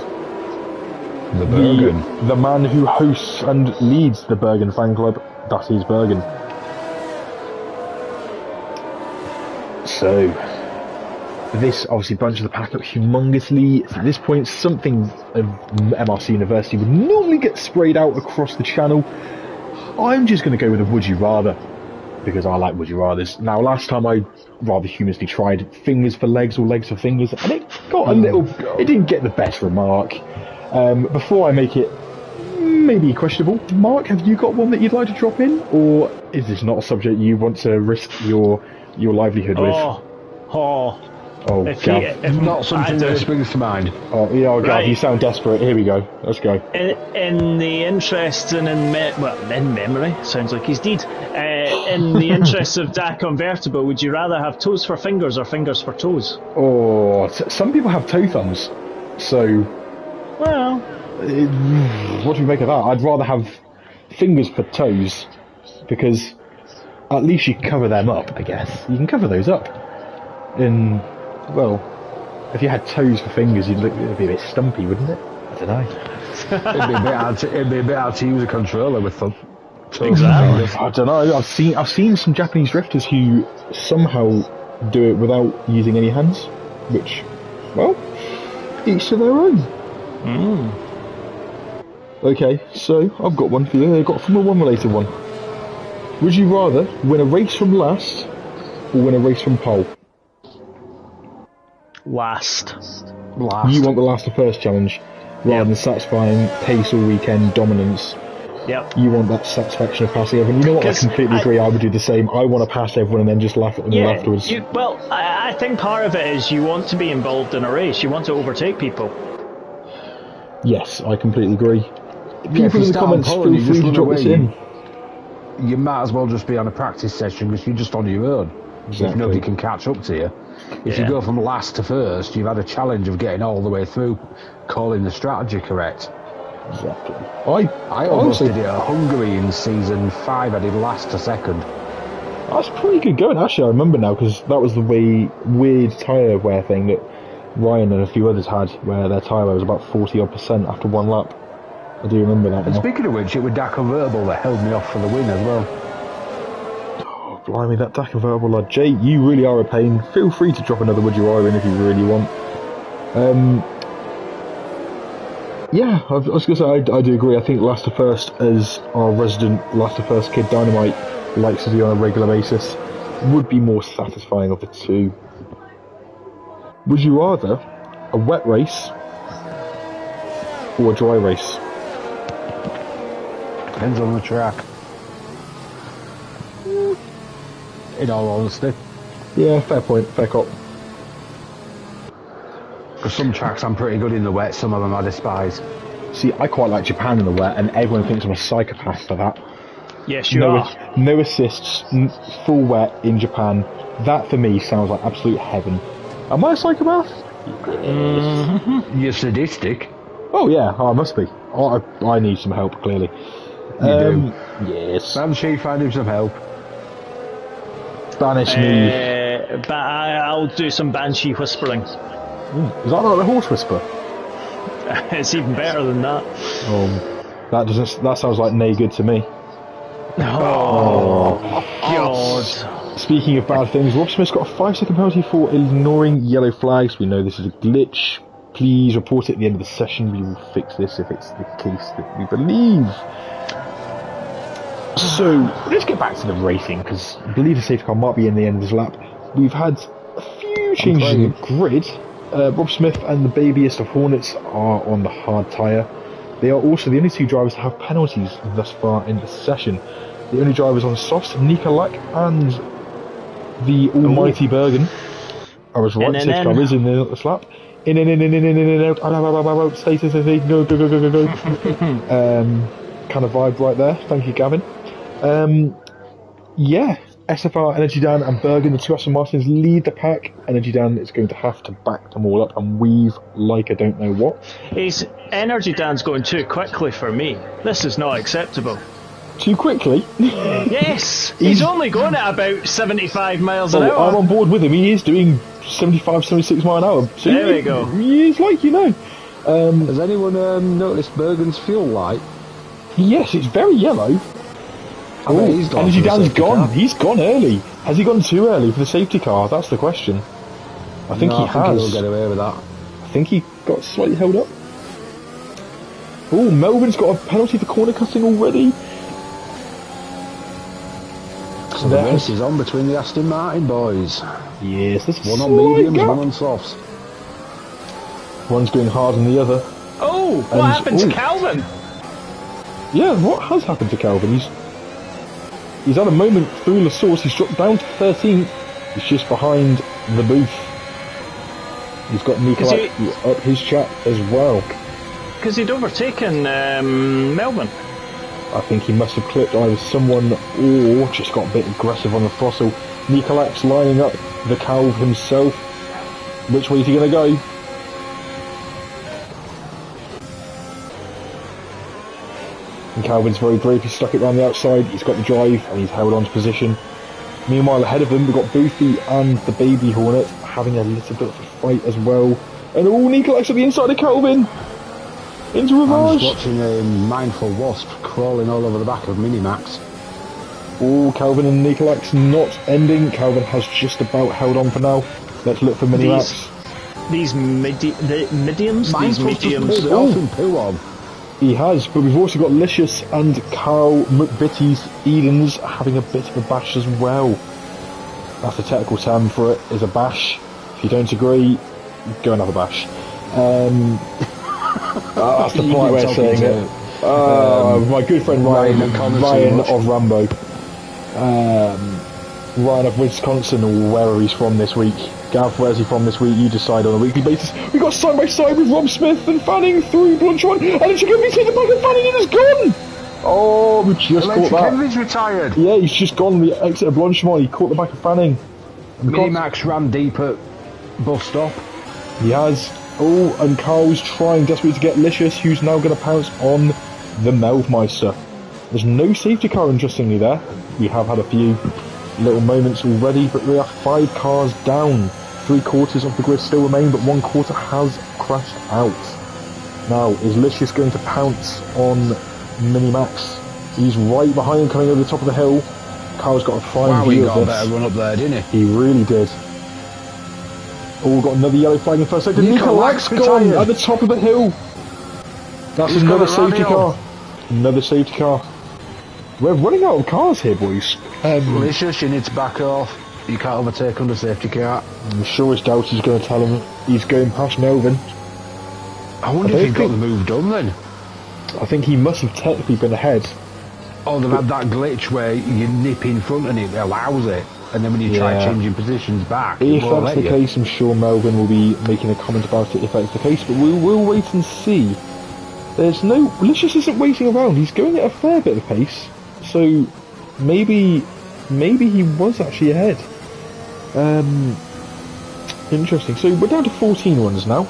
the man who hosts and leads the Bergen fan club, that is Bergen. So, this obviously bunches the pack up humongously. At this point, something of MRC University would normally get sprayed out across the channel. I'm just going to go with a would you rather, because I like would you rathers. Now, last time I rather humorously tried fingers for legs or legs for fingers, and it got a little, it didn't get the best remark. Before I make it maybe questionable, Mark, have you got one that you'd like to drop in, or is this not a subject you want to risk your livelihood with? Gav. Not something that springs to mind. Oh, yeah, Gav, you sound desperate. Here we go. Let's go. In the interest and in memory, sounds like he's dead. In the interest of Da Convertible, would you rather have toes for fingers or fingers for toes? Oh, some people have toe thumbs, so. Well, what do you make of that? I'd rather have fingers for toes, because at least you can cover them up, I guess. You can cover those up. Well, if you had toes for fingers, it'd be a bit stumpy, wouldn't it? I don't know. It'd be a bit hard to use a controller with them. Exactly. I don't know. I've seen some Japanese drifters who somehow do it without using any hands, which, well, each to their own. Okay, so I've got one for you. I've got a Formula 1 related one. Would you rather win a race from last or win a race from pole? Last. You want the last to first challenge rather than satisfying pace all weekend dominance. Yep. You want that satisfaction of passing everyone. You know what? I completely agree. I would do the same. I want to pass everyone and then just laugh at them afterwards. I think part of it is you want to be involved in a race. You want to overtake people. Yes, I completely agree. People in the comments feel free to drop this in. You might as well just be on a practice session because you're just on your own. Exactly. If nobody can catch up to you. If you go from last to first, you've had a challenge of getting all the way through, calling the strategy correct. Exactly. I almost did it at Hungary in season 5. I did last to second. That's pretty good going. Actually, I remember now because that was the weird tyre wear thing that Ryan and a few others had, where their tyre wear was about 40% after one lap. I do remember that. And speaking of which, it was that convertible that held me off for the win as well. Oh, blimey, that DAC convertible lad. Jay, you really are a pain. Feel free to drop another would you rather in if you really want. Yeah, I was going to say, I do agree. I think last to first, as our resident last to first kid Dynamite likes to do on a regular basis, would be more satisfying of the two. Would you rather a wet race or a dry race? Depends on the track. In all honesty. Yeah, fair point, fair cop. Because some tracks I'm pretty good in the wet, some of them I despise. See, I quite like Japan in the wet, and everyone thinks I'm a psychopath for that. Yes, you are. No assists, full wet in Japan. That for me sounds like absolute heaven. Am I a psychopath? Mm-hmm. You're sadistic. Oh yeah, I must be. I need some help, clearly. You do? Yes. Banshee, find him some help. Banish me. But I'll do some Banshee whispering. Is that like the horse whisper? It's even better than that. That sounds like nay good to me. Oh God. Speaking of bad things, Rob Smith's got a 5-second penalty for ignoring yellow flags. We know this is a glitch. Please report it at the end of the session. We will fix this if it's the case that we believe. So, let's get back to the racing, because I believe the safety car might be in the end of this lap. We've had a few changes in the grid. Rob Smith and the babyest of Hornets are on the hard tyre. They are also the only two drivers to have penalties thus far in the session. The only drivers on softs, Nika Lack and the almighty Bergen. I was right, safety car is in this lap. In, out, stay, go. Kind of vibe right there. Thank you, Gavin. Yeah, SFR, Energy Dan and Bergen, the two Aston Martins, lead the pack. Energy Dan is going to have to back them all up and weave like I don't know what. Energy Dan's going too quickly for me. This is not acceptable. Too quickly? Yes! He's only going at about 75 miles an hour. I'm on board with him. He is doing 75, 76 mile an hour. So there we go. He is like, Has anyone noticed Bergen's fuel light? Yes, it's very yellow. Energy Dan's gone. He's gone early. Has he gone too early for the safety car? That's the question. I think he has. I think he'll get away with that. I think he got slightly held up. Oh, Melbourne's got a penalty for corner cutting already. So the race is on between the Aston Martin boys. Yes, there's one on mediums, one on softs. One's going hard than the other. Oh, what happened to Calvin? Yeah, what has happened to Calvin? He's had a moment through the source. He's dropped down to 13th. He's just behind the booth. He's got Nikolai up his chat as well. Because he'd overtaken Melbourne. I think he must have clipped either someone or just got a bit aggressive on the throttle. Nikolai's lining up the Calv himself. Which way is he going to go? And Calvin's very brave. He stuck it around the outside. He's got the drive and he's held on to position. Meanwhile, ahead of him, we've got Boothie and the Baby Hornet having a little bit of a fight as well. And Nikolai's at the inside of Calvin. Into reverse. I'm just watching a mindful wasp crawling all over the back of Minimax. Calvin and Nikolai's not ending. Calvin has just about held on for now. Let's look for Minimax. These mediums? These mediums. He has, but we've also got Licious and Carl McVitie's Edens having a bit of a bash as well. That's the technical term for it, is a bash. If you don't agree, go and have a bash. That's the polite way of saying it. My good friend Ryan of Rambo. Ryan of Wisconsin, or wherever he's from this week. Gav, where's he from this week? You decide on a weekly basis. We got side by side with Rob Smith and Fanning through Blanchard, and then she could be taken back and Fanning and it's gone! Oh, we just caught that. Kennedy's retired. Yeah, he's just gone the exit of Blanchard. He caught the back of Fanning. Minimax ran deep at bus stop. He has. And Carl's trying desperately to get Licious, who's now going to pounce on the Melvmeister. There's no safety car, interestingly, there. We have had a few little moments already, but we are 5 cars down. 3/4 of the grid still remain, but 1/4 has crashed out. Now, is Licious going to pounce on Minimax? He's right behind him, coming over the top of the hill. Carl's got a fine view of this. He got a better run up there, didn't he? He really did. Got another yellow flag in first second. Nikolai's gone at the top of the hill. That's another safety car. Another safety car. We're running out of cars here, boys. Licious, you need to back off. You can't overtake under safety car. I'm sure his doubt is going to tell him he's going past Melvin. I wonder if he got the move done then. I think he must have technically been ahead. Oh, they've had that glitch where you nip in front and it allows it. And then when you try changing positions back, if that's the case, I'm sure Melvin will be making a comment about it if that's the case, but we'll wait and see. There's no... Licious isn't waiting around, he's going at a fair bit of pace, so maybe he was actually ahead. Interesting. So we're down to 14 runs now.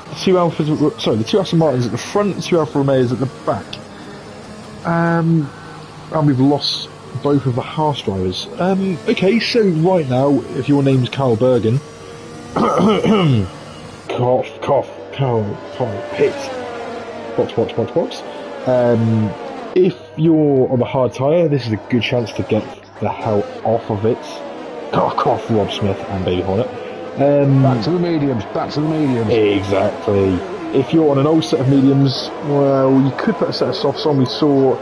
The two Aston Martins at the front, the two Alfa Romeos at the back. And we've lost both of the Haas drivers. Okay, so right now, if your name's Carl Bergen, cough, Carl Pitt, box. If you're on the hard tyre, this is a good chance to get the hell off of it. Cough, Rob Smith and Baby Hornet. Back to the mediums. Exactly. If you're on an old set of mediums, well, you could put a set of softs on. We saw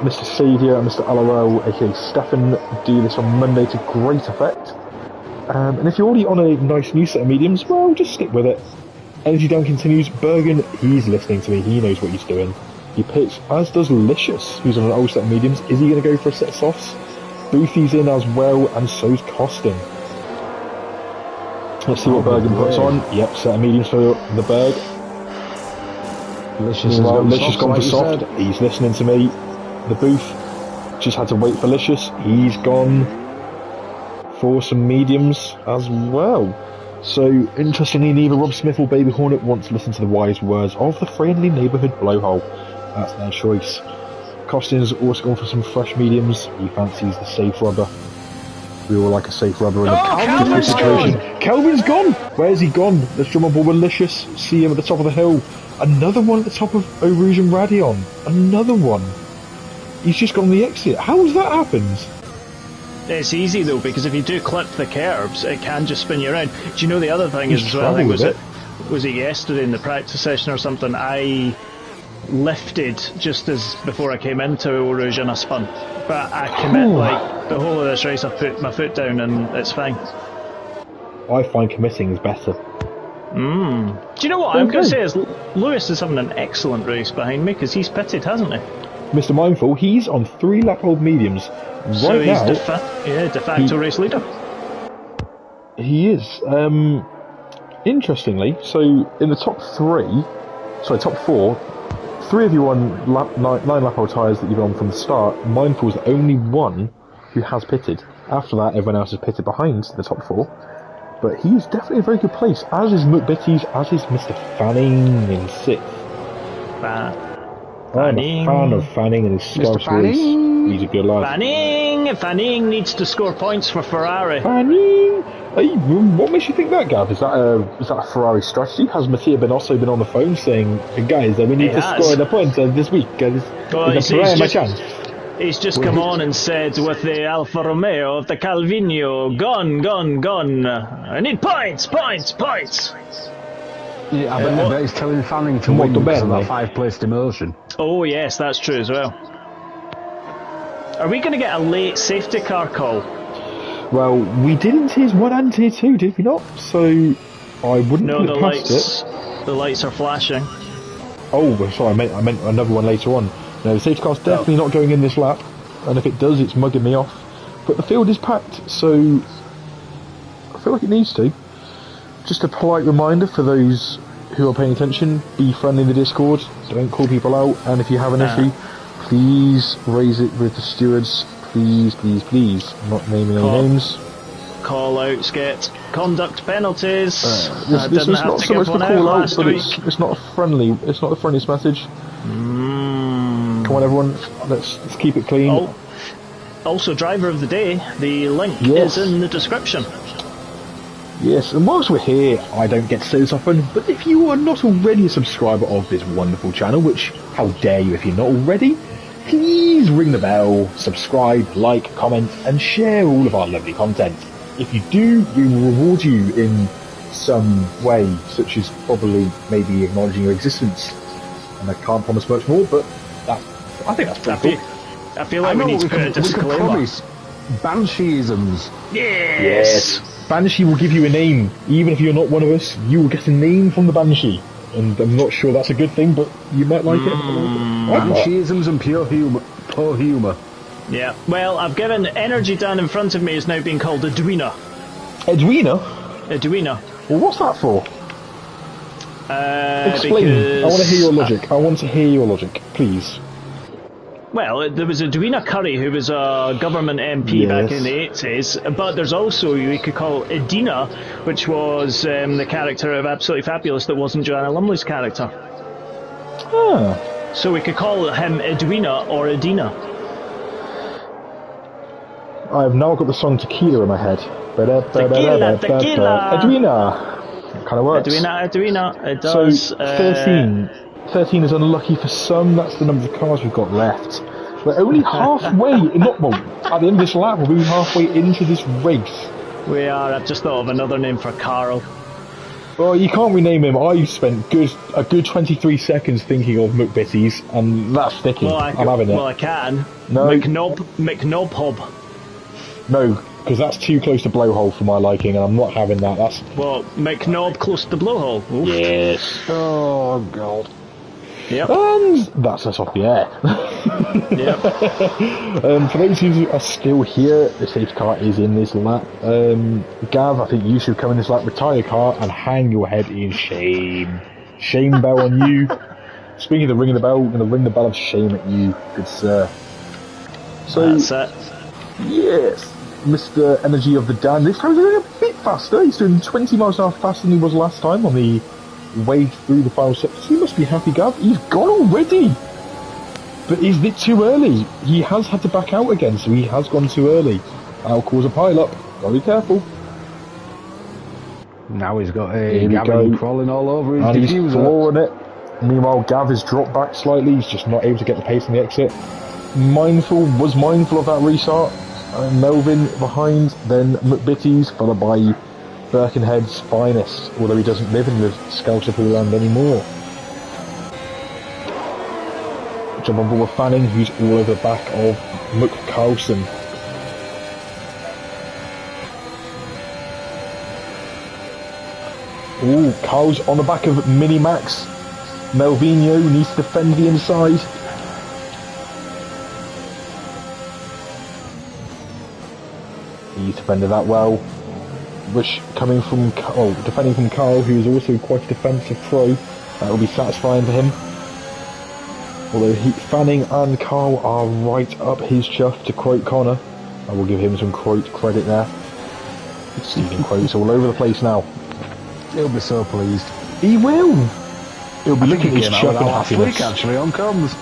Mr. Saviour and Mr. LRL, aka Stefan, do this on Monday to great effect. And if you're already on a nice new set of mediums, well, just stick with it. Energy down continues. Bergen, he's listening to me. He knows what he's doing. He pits, as does Licious, who's on an old set of mediums. Is he going to go for a set of softs? Boothie's in as well, and so's Costin. Let's see what Bergen puts on. Yep, set of mediums for the Berg. Licious gone for soft. He's listening to me. The Booth just had to wait for Licious. He's gone for some mediums as well. So, interestingly, neither Rob Smith or Baby Hornet want to listen to the wise words of the friendly neighbourhood blowhole. That's their choice. Costin's also gone for some fresh mediums. He fancies the safe rubber. We all like a safe rubber in a difficult situation. Kelvin's gone! Where's he gone? Let's drum up Malicious. See him at the top of the hill. Another one at the top of Eau Rouge and Radion. Another one. He's just gone the exit. How has that happened? It's easy though, because if you do clip the curbs, it can just spin you around. Do you know the other thing is as well? I think was it yesterday in the practice session or something? I lifted just as before I came into Eau Rouge and I spun, but I commit like the whole of this race. I put my foot down and it's fine. I find committing is better. Do you know what I'm going to say is Lewis is having an excellent race behind me because he's pitted, hasn't he? Mr. Mindful, he's on 3 lap-old mediums so he's now. De facto race leader. He is. Interestingly, so in the top 4, 3 of you on 9 lap-old tyres that you've on from the start. Mindful's the only one who has pitted. After that, everyone else has pitted behind the top 4. But he's definitely in a very good place, as is McBitties, as is Mr. Fanning in 6th. I'm a fan of Fanning and his sparse race. He's a good lad. Fanning needs to score points for Ferrari. Fanning! Hey, what makes you think that, Gav? Is that a Ferrari strategy? Has Mattia Benosso been on the phone saying, guys, we need to score the points this week? My chance. He's just come on and said with the Alfa Romeo of the Calvino, gone. I need points. Yeah, I bet he's telling Fanning to win because of that 5-place demotion. Oh yes, that's true as well. Are we going to get a late safety car call? Well, we did in Tiers 1 and Tier 2, did we not? So, I wouldn't put it past it. The lights are flashing. Oh, sorry, I meant another one later on. No, the safety car's definitely not going in this lap, and if it does, it's mugging me off. But the field is packed, so I feel like it needs to. Just a polite reminder for those who are paying attention, be friendly in the Discord, don't call people out, and if you have an issue, please raise it with the stewards, please. I'm not naming any names. Call outs get conduct penalties. This is not so much the call out, but it's not the friendliest message. Come on everyone, let's keep it clean. Also, driver of the day, the link is in the description. Yes, and whilst we're here, I don't get to say this often, but if you are not already a subscriber of this wonderful channel, which, how dare you if you're not already, please ring the bell, subscribe, like, comment, and share all of our lovely content. If you do, we will reward you in some way, such as probably maybe acknowledging your existence. And I can't promise much more, but I think that's pretty cool. I feel like we need to put a disclaimer. We can promise Bansheeisms. Yes! Banshee will give you a name. Even if you're not one of us, you will get a name from the Banshee. And I'm not sure that's a good thing, but you might like it. Bansheeisms and pure humour. Yeah. Well, I've given Energy Dan in front of me is now being called Edwina. Edwina? Well, what's that for? Explain. I want to hear your logic. Please. Well, there was Edwina Curry, who was a government MP back in the 80s, but there's also, you could call Edina, which was the character of Absolutely Fabulous that wasn't Joanna Lumley's character. So we could call him Edwina or Edina. I have now got the song Tequila in my head. Tequila! Edwina! It kind of works. Edwina, it does. So, 13 is unlucky for some, that's the number of cars we've got left. We're only halfway, at the end of this lap, we'll be halfway into this race. We are, I've just thought of another name for Carl. Well, you can't rename him. I spent a good 23 seconds thinking of McBitties, and that's sticking. I'm having it. Well, I can. No. McNobhob. No, because that's too close to Blowhole for my liking, and I'm not having that. McNob close to Blowhole. Oof. Yes. Oh, God. Yep. And that's us off the air. Yep. For those who are still here, the safety car is in this lap. Gav, I think you should come in this lap, retire your car, and hang your head in shame. Shame bell on you. Speaking of the ringing the bell, I'm going to ring the bell of shame at you, good sir. So, that's it. Yes, Mr. Energy of the Dan. This time he's going a bit faster. He's doing 20 miles an hour faster than he was last time on the way through the final sector. He must be happy, Gav. He's gone already. But is it too early? He has had to back out again, so he has gone too early. That'll cause a pile-up. Gotta be careful. Now he's got a Gavin crawling all over his diffuser. He's flooring it. Meanwhile, Gav has dropped back slightly. He's just not able to get the pace on the exit. Was mindful of that restart. Melvin behind, then McBitties, followed by Birkenhead's finest, although he doesn't live in the Skelterpool land anymore. Jump on board with Fanning, who's all over the back of McCarlson. Ooh, Carl's on the back of Minimax. Melvinho needs to defend the inside. He's defended that well. Which coming from defending from Carl, who is also quite a defensive pro. That will be satisfying for him. Although Fanning and Carl are right up his chuff, to quote Connor. I will give him some quote credit there. Stealing quotes all over the place now. He'll be so pleased. He will. He'll be looking at his chuff and happiness. Week actually on comms.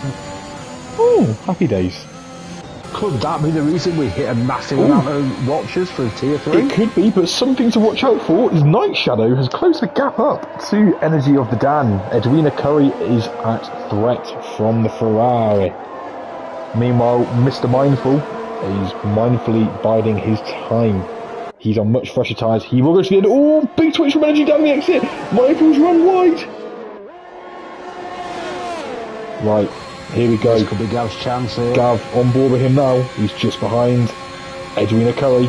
Oh, happy days. Could that be the reason we hit a massive amount of watches for Tier 3? It could be, but something to watch out for is Night Shadow has closed the gap up to Energy of the Dan. Edwina Curry is at threat from the Ferrari. Meanwhile, Mr. Mindful is mindfully biding his time. He's on much fresher tyres. He will go to the end. Oh, big twitch from Energy down the exit. Mindful's run wide. Right. Here we go. This could be Gav's chance here. Gav on board with him now. He's just behind Edwina Curry.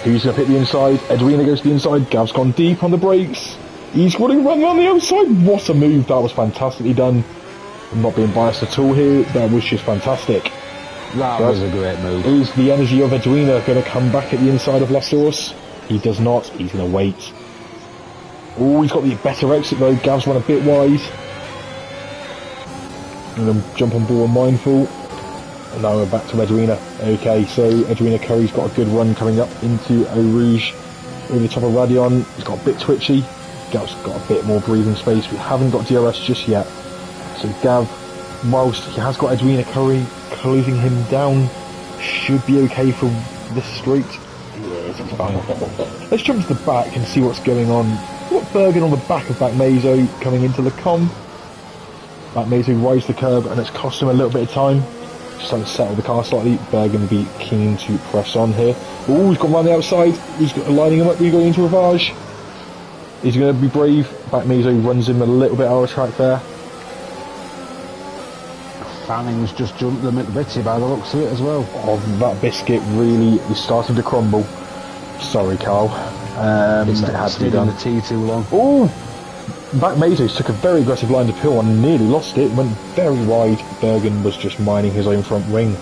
Who's going to hit the inside? Edwina goes to the inside. Gav's gone deep on the brakes. He's going to run around the outside. What a move. That was fantastically done. I'm not being biased at all here. That was just fantastic. That was a great move. Is the Energy of Edwina going to come back at the inside of Lasauce? He does not. He's going to wait. Oh, he's got the better exit though. Gav's run a bit wide. I'm going to jump on board Mindful. And now we're back to Edwina. Okay, so Edwina Curry's got a good run coming up into Eau Rouge. Over the top of Radion. He's got a bit twitchy. Gav's got a bit more breathing space. We haven't got DRS just yet. So Gav, whilst he has got Edwina Curry closing him down, should be okay for this straight. Yes, it's fine. Let's jump to the back and see what's going on. We've got Bergen on the back of Backmazo coming into the com. Backmazo rides the curb and it's cost him a little bit of time. Just having to settle the car slightly. Bergen will be keen to press on here. Oh, he's gone around the outside. He's lining him up. He's going into Ravage. He's going to be brave. Backmazo runs him a little bit out of track there. Fanning's just jumped the McBitty by the looks of it as well. Oh, that biscuit really is starting to crumble. Sorry, Carl. It had to be done. The tea too long. Oh! Backmazos took a very aggressive line to pill and nearly lost it. Went very wide. Bergen was just mining his own front wing.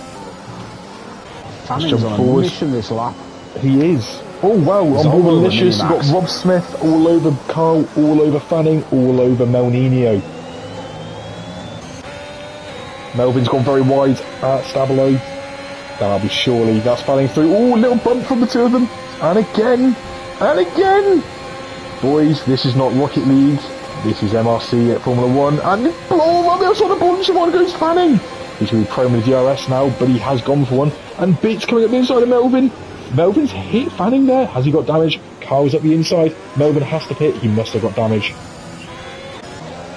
Fanning's on a mission this lap. He is. Oh wow, on board Malicious, you've got Rob Smith all over Carl, all over Fanning, all over Melninho. Melvin's gone very wide at Stabilo. That'll be surely, that's Fanning through. Oh, little bump from the two of them. And again, and again. Boys, this is not Rocket League. This is MRC at Formula 1. And blow on the outside of the bunch, one goes Fanning. He's going to be pro with the DRS now, but he has gone for one. And Bits coming up the inside of Melvin. Melvin's hit Fanning there. Has he got damage? Carl's up the inside. Melvin has to pit. He must have got damage.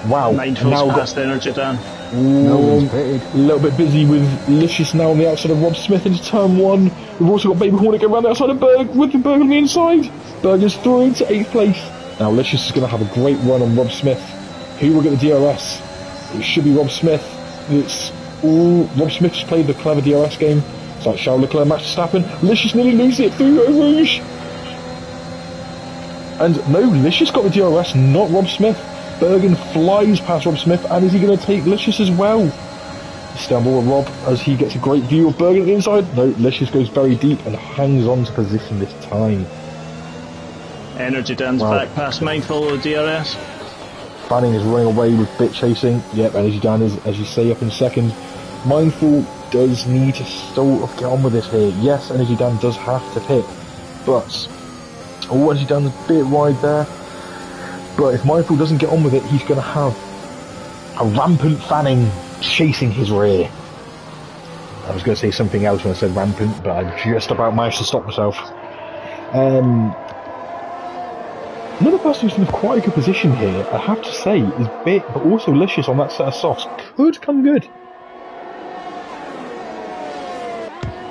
Wow. Mindful's past Energy Dan. Melvin's pitted. A little bit busy with Licious now on the outside of Rob Smith into turn one. We've also got Baby Hornet going around the outside of Berg with the Berg on the inside. Bergen's through to 8th place. Now Licious is going to have a great run on Rob Smith. Who will get the DRS? It should be Rob Smith. Rob Smith just played the clever DRS game. It's like Charles Leclerc match Verstappen. Licious nearly loses it through Eau Rouge. And no, Licious got the DRS, not Rob Smith. Bergen flies past Rob Smith, and is he going to take Licious as well? Stumble with Rob as he gets a great view of Bergen at the inside. No, Licious goes very deep and hangs on to position this time. Energy Dan's back past Mindful of DRS. Fanning is running away with bit chasing. Yep, Energy Dan is, as you say, up in second. Mindful does need to sort of get on with this here. Yes, Energy Dan does have to pit, but Energy Dan's a bit wide there. But if Mindful doesn't get on with it, he's going to have a rampant Fanning chasing his rear. I was going to say something else when I said rampant, but I just about managed to stop myself. Another person who's in quite a good position here, I have to say, is Bit, but also Licious on that set of softs. Could come good.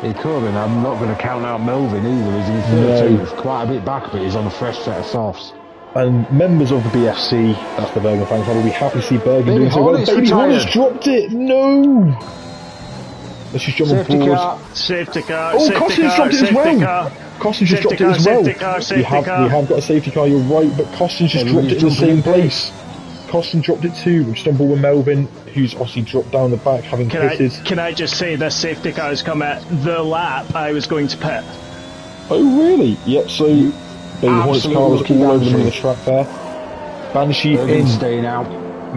He could, and I'm not going to count out Melvin either. He's in 13th, quite a bit back, but he's on a fresh set of softs. And members of the BFC, that's the Bergen fans, will be happy to see Bergen doing so well. Baby Hornet's dropped it! No! Let's just jump on board. Safety car. Oh, Costin's dropped it as well! Costin's just dropped it as well. We have got a safety car, you're right, but Costin's just dropped it in the same place. Costin dropped it too. We've stumbled with Melvin, who's obviously dropped down the back, having pitted. Can I just say this safety car has come at the lap I was going to pit. Oh, really? Yep, so Baby Hornet's car was all over the middle of the track there. Banshee in. Staying out.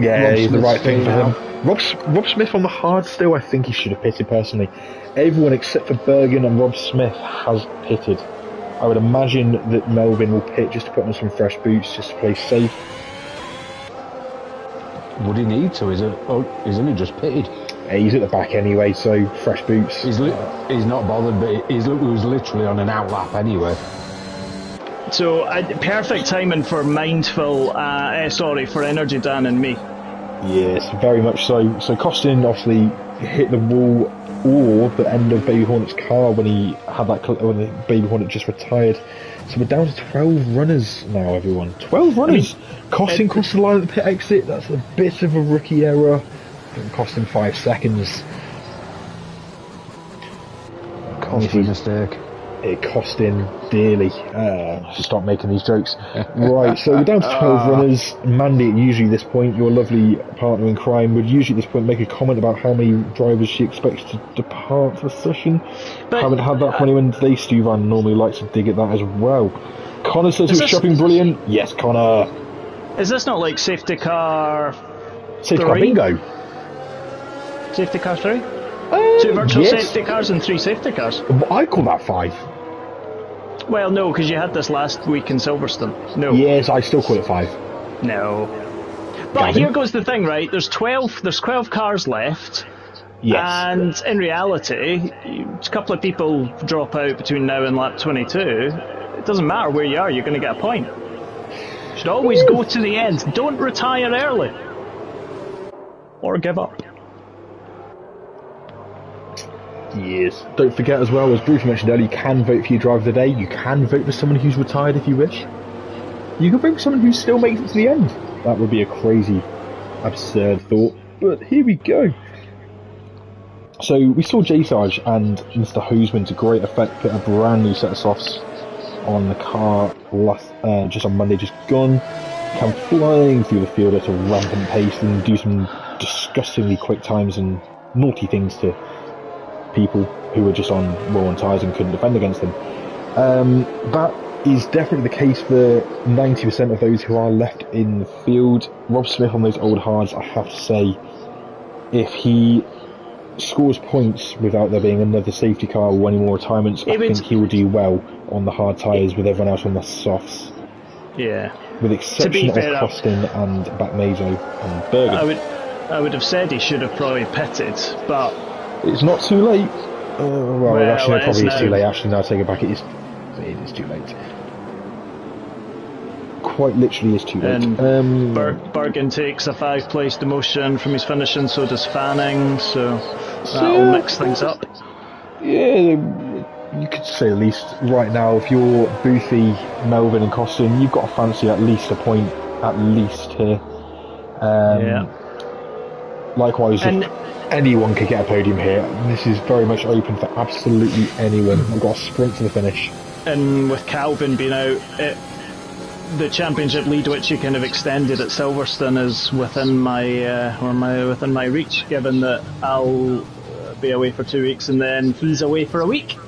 Yeah, he's the right thing for him. Rob Smith on the hard still, I think he should have pitted personally. Everyone except for Bergen and Rob Smith has pitted. I would imagine that Melvin will pit just to put on some fresh boots, just to play safe. Would he need to? Isn't he just pitted? He's at the back anyway, so fresh boots. He's not bothered, but he was literally on an outlap anyway. So, perfect timing for Mindful, for Energy Dan and me. Yes, very much so. So Costin obviously hit the wall or the end of Baby Hornet's car when he had that when the Baby Hornet just retired. So we're down to 12 runners now, everyone. 12 runners! Costin crossed the line at the pit exit. That's a bit of a rookie error. It cost him 5 seconds. Costly mistake. It cost him dearly. To stop making these jokes. Right, so we're down to 12 runners. Mandy, usually at this point, your lovely partner in crime, would usually at this point make a comment about how many drivers she expects to depart for the session. But haven't had that for anyone today. Stuvan normally likes to dig at that as well. Connor says he was shopping brilliant. Yes, Connor. Is this not like safety car? Safety car bingo. Safety car 3? 2 virtual safety cars and 3 safety cars. I call that 5. Well, no, because you had this last week in Silverstone. No. Yes, I still call it 5. No. But Gavin? Here goes the thing, right? There's 12 cars left. Yes. And in reality, a couple of people drop out between now and lap 22. It doesn't matter where you are, you're going to get a point. You should always go to the end. Don't retire early. Or give up. Yes. Don't forget as well, as Bruce mentioned earlier, you can vote for your driver of the day. You can vote for someone who's retired if you wish. You can vote for someone who still makes it to the end. That would be a crazy, absurd thought. But here we go. So we saw J-Sarge and Mr. Hoseman to great effect put a brand new set of softs on the car just on Monday, just gone. Come flying through the field at a rampant pace and do some disgustingly quick times and naughty things to people who were just on raw tyres and couldn't defend against them. That is definitely the case for 90% of those who are left in the field. Rob Smith on those old hards, I have to say, if he scores points without there being another safety car or any more retirements, I think he will do well on the hard tyres with everyone else on the softs. Yeah. With exception of Costin and Backmazo and Bergen. I would have said he should have probably pitted, but it's not too late. Well, actually, no, probably it's too late. Actually, no, I take it back. It is too late. Quite literally is too late. Bergen takes a 5-place demotion from his finishing, so does Fanning, so that'll mix things up. Yeah, you could say at least right now, if you're Boothie, Melvin and Costin, you've got to fancy at least a point, at least here. Likewise, anyone could get a podium here. This is very much open for absolutely anyone. We've got a sprint to the finish. And with Calvin being out, the championship lead, which you kind of extended at Silverstone, is within my reach, given that I'll be away for 2 weeks and then he's away for a week.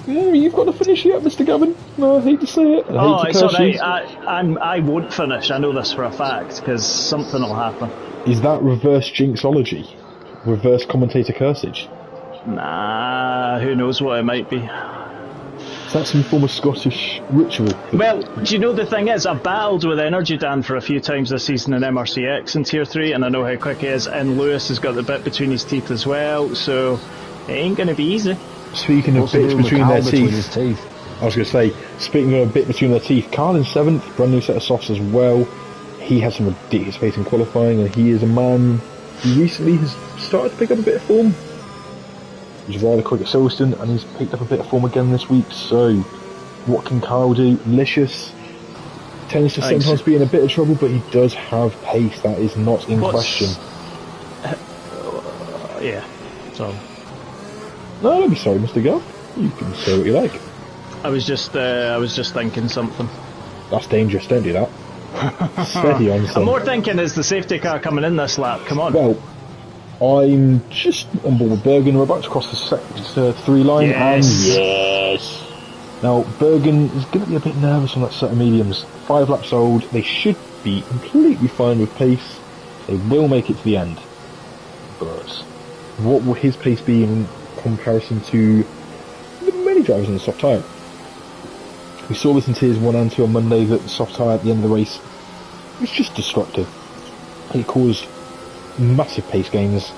You've got to finish yet, Mr. Gavin. No, I hate to say it. It's alright. I won't finish. I know this for a fact, because something will happen. Is that reverse jinxology? Reverse commentator cursage? Nah, who knows what it might be. that some form of Scottish ritual? Well, do you know the thing is, I've battled with Energy Dan for a few times this season in MRCX in Tier 3, and I know how quick he is, and Lewis has got the bit between his teeth as well, so it ain't going to be easy. Speaking of bits between their teeth, I was going to say, speaking of a bit between their teeth, Carl in 7th, brand new set of softs as well. He had some ridiculous pace in qualifying, and he is a man who recently has started to pick up a bit of form. He was rather quick at Silverstone, and he's picked up a bit of form again this week, so what can Kyle do? Licious tends to sometimes be in a bit of trouble, but he does have pace, that is not in question. Yeah, so... No, don't be sorry, Mr. Gull. You can say what you like. I was just thinking something. That's dangerous, don't do that. Steady on, son. I'm more thinking, is the safety car coming in this lap? Come on. Well, I'm just on board with Bergen. We're about to cross the sector 3 line, and yes! Now, Bergen is going to be a bit nervous on that set of mediums. 5 laps old, they should be completely fine with pace. They will make it to the end. But what will his pace be in comparison to the many drivers in the soft tyre? We saw this in Tiers 1 and 2 on Monday, that the soft tyre at the end of the race was just destructive. It caused massive pace gains.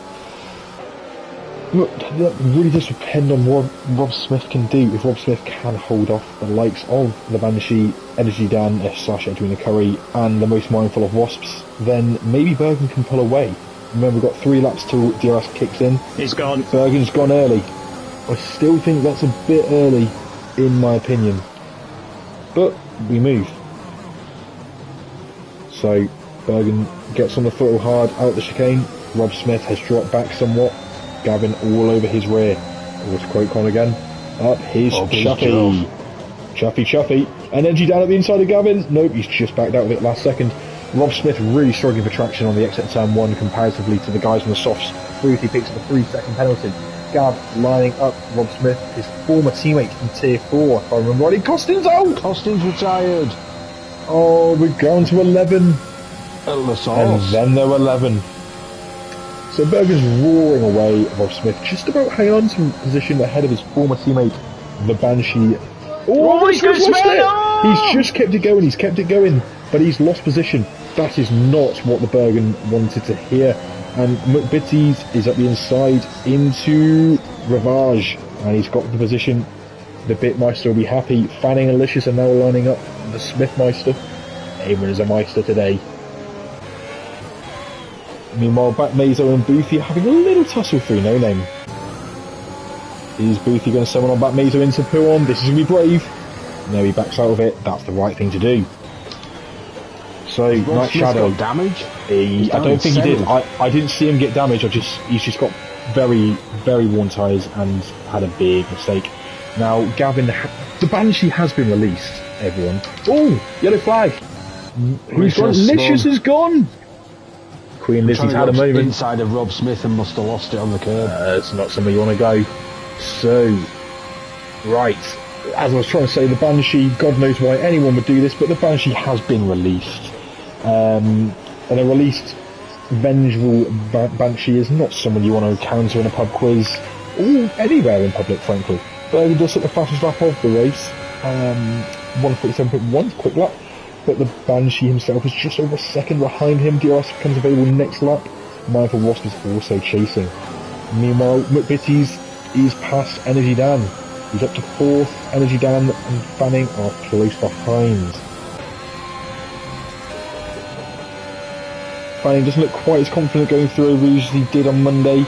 Look, that really does depend on what Rob Smith can do. If Rob Smith can hold off the likes of the Banshee, Energy Dan, / Edwina Curry, and the most mindful of Wasps, then maybe Bergen can pull away. Remember, we've got 3 laps till DRS kicks in. He's gone. Bergen's gone early. I still think that's a bit early, in my opinion. But we move. So Bergen gets on the throttle hard out the chicane. Rob Smith has dropped back somewhat. Gavin all over his rear. Or to quote Con again, up his chuffy. Chuffy. And Energy down at the inside of Gavin. Nope, he's just backed out of it last second. Rob Smith really struggling for traction on the exit turn 1 comparatively to the guys on the softs. He picks up a 3-second penalty. Gav lining up Rob Smith, his former teammate in Tier 4, if I remember rightly. Costin's out! Costin's retired. Oh, we're going to 11. And then they're 11. So Bergen's roaring away. Rob Smith just about hanging on to position ahead of his former teammate, the Banshee. Oh, he's lost it! He's just kept it going, but he's lost position. That is not what the Bergen wanted to hear. And McBitties is at the inside into Ravage, and he's got the position. The Bitmeister will be happy. Fanning and Licious are now lining up the Smithmeister. Everyone is a Meister today. Meanwhile, back Mazo and Boothie are having a little tussle through No Name. Is Boothie going to summon on back Mazo into Puon? This is going to be brave. No, he backs out of it. That's the right thing to do. So, Night Shadow. Damage? I don't think he did. I didn't see him get damage. He's just got very, very worn tyres and had a big mistake. Now, Gavin, the Banshee has been released, everyone. Oh, yellow flag. Who's gone? Licious is gone. Queen Lizzie's had a moment. Inside of Rob Smith and must have lost it on the curb. It's not somewhere you want to go. So, right. As I was trying to say, the Banshee, God knows why anyone would do this, but the Banshee has been released. And a released vengeful Banshee is not someone you want to encounter in a pub quiz, or anywhere in public, frankly. Bergen does set the fastest lap of the race, 1:47.1, quick lap, but the Banshee himself is just over a second behind him. DRS becomes available next lap. Mindful Wasp is also chasing. Meanwhile, McBitties is past Energy Dan. He's up to 4th. Energy Dan and Fanning are close behind. Fanning doesn't look quite as confident going through Rouge as he did on Monday.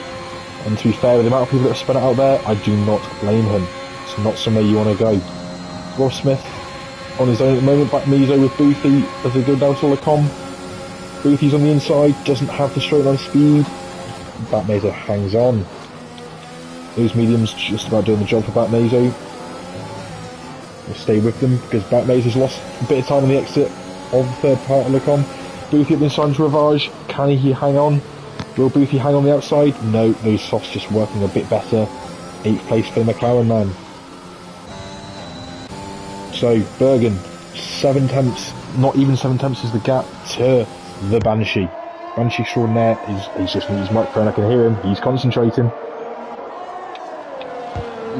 And to be fair, with the amount of people that have spun it out there, I do not blame him. It's not somewhere you want to go. Rob Smith on his own at the moment, back Mizo with Boothie as they go down to Lecom. Boothie's on the inside, doesn't have the straight line speed. Bat Mazo hangs on. Those mediums just about doing the job for Bat Mazo. We'll stay with them because Bat Mazo's lost a bit of time on the exit of the third part of Lecom. Boothie at the inside to Ravage. Can he hang on? Will Boothie hang on the outside? No, those softs just working a bit better. 8th place for the McLaren man. So, Bergen, 7 tenths, not even 7 tenths is the gap to the Banshee. Banshee extraordinaire he's just his microphone, I can hear him, he's concentrating.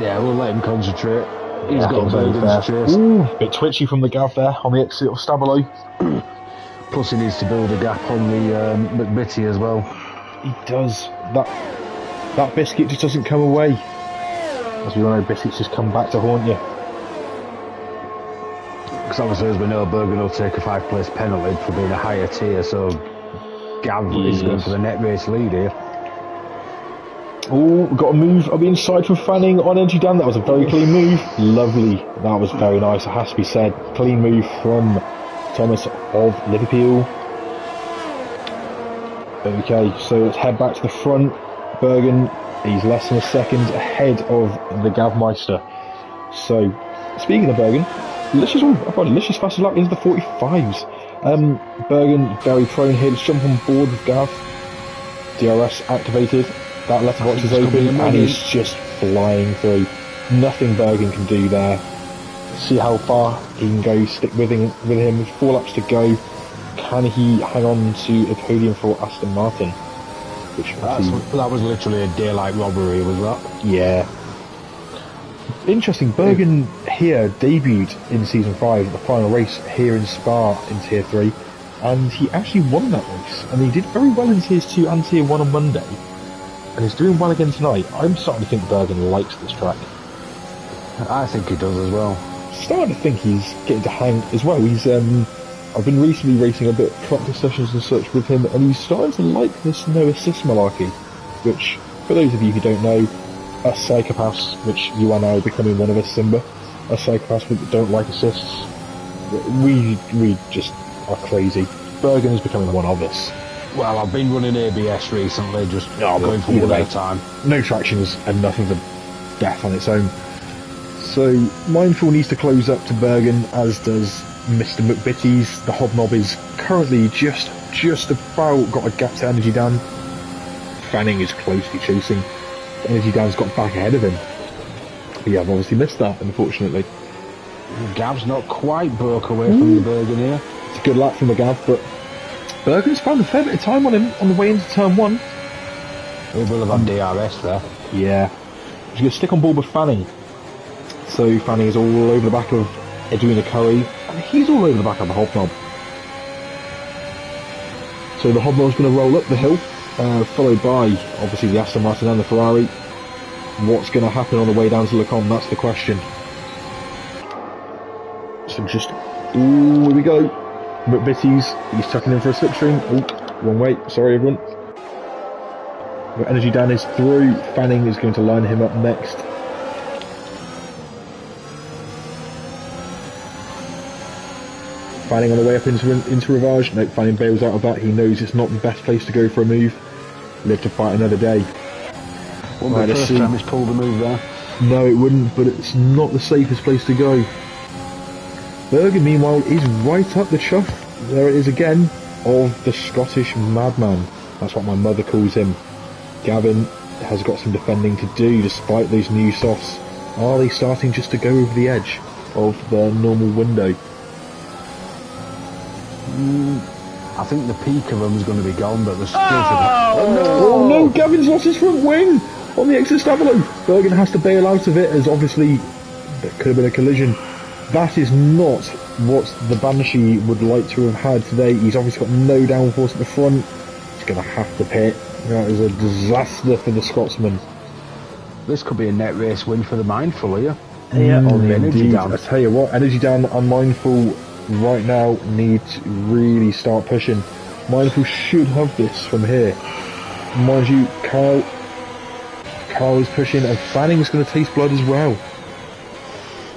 Yeah, we'll let him concentrate. He's got Bergen's chase. Ooh, bit twitchy from the Gav there on the exit of Stabilo. Plus he needs to build a gap on the McBitty as well. He does. That biscuit just doesn't come away. As we all know, biscuits just come back to haunt you. Because obviously, as we know, Bergen will take a 5th-place penalty for being a higher tier, so Gav is going for the net race lead here. Oh, got a move on the inside from Fanning on Energy Dan. That was a very clean move. Lovely. That was very nice, it has to be said. Clean move from Thomas of Liverpool. Okay, so let's head back to the front. Bergen, he's less than a second ahead of the Gavmeister. So, speaking of Bergen, Licious fastest lap into the 45s. Bergen very prone here. Let's jump on board with Gav. DRS activated. That letterbox is open and he's just flying through. Nothing Bergen can do there. See how far he can go. Stick with him. 4 laps to go. Can he hang on to a podium for Aston Martin? That was literally a daylight robbery, was that? Yeah. Interesting, Bergen here debuted in Season 5 at the final race here in Spa in Tier 3, and he actually won that race, and he did very well in Tiers 2 and Tier 1 on Monday, and he's doing well again tonight. I'm starting to think Bergen likes this track. I think he does as well. Starting to think he's getting to hang as well. He's I've been recently racing a bit of practice sessions and such with him, and he's starting to like this no assist malarkey, which, for those of you who don't know, us psychopaths, which you are now becoming one of us, Simba, us psychopaths that don't like assists, we just are crazy. Bergen is becoming one of us. Well, I've been running ABS recently, just going for one at a time. No traction is enough of a death on its own. So, Mindful needs to close up to Bergen, as does Mr. McBitties. The Hobnob is currently just about got a gap to Energy Dan. Fanning is closely chasing. Energy Dan's got back ahead of him. But yeah, I've obviously missed that, unfortunately. Gav's not quite broke away from the Bergen here. It's a good lap from the Gav, but Bergen's found a fair bit of time on him on the way into turn 1. He will have had DRS there. Yeah. He's going to stick on board with Fanning. So Fanning is all over the back of Edwina Curry, and he's all over the back of the Hobnob. So the Hobnob's going to roll up the hill, followed by, obviously, the Aston Martin and the Ferrari. What's going to happen on the way down to Le Combe? That's the question. So just... Ooh, here we go. McBitties, he's tucking in for a slipstream. Ooh, wrong way. Sorry, everyone. But Energy Dan is through. Fanning is going to line him up next. Fanning on the way up into Rivage. No, Fanning bails out of that. He knows it's not the best place to go for a move. Live to fight another day. Wouldn't be the first time he's pulled a move there. No, it wouldn't, but it's not the safest place to go. Bergen, meanwhile, is right up the chuff. There it is again, of the Scottish Madman. That's what my mother calls him. Gavin has got some defending to do despite those new softs. Are they starting just to go over the edge of their normal window? I think the peak of them is going to be gone, but there's still... Oh no, Gavin's lost his front wing on the exit Stabilo. Bergen has to bail out of it, as obviously there could have been a collision. That is not what the Banshee would like to have had today. He's obviously got no downforce at the front. He's going to have to pit. That is a disaster for the Scotsman. This could be a net race win for the Mindful here. Yeah, on the Energy Dan. I tell you what, Energy Dan and Mindful right now need to really start pushing. Mindful should have this from here. Mind you, Carl is pushing, and Fanning's going to taste blood as well.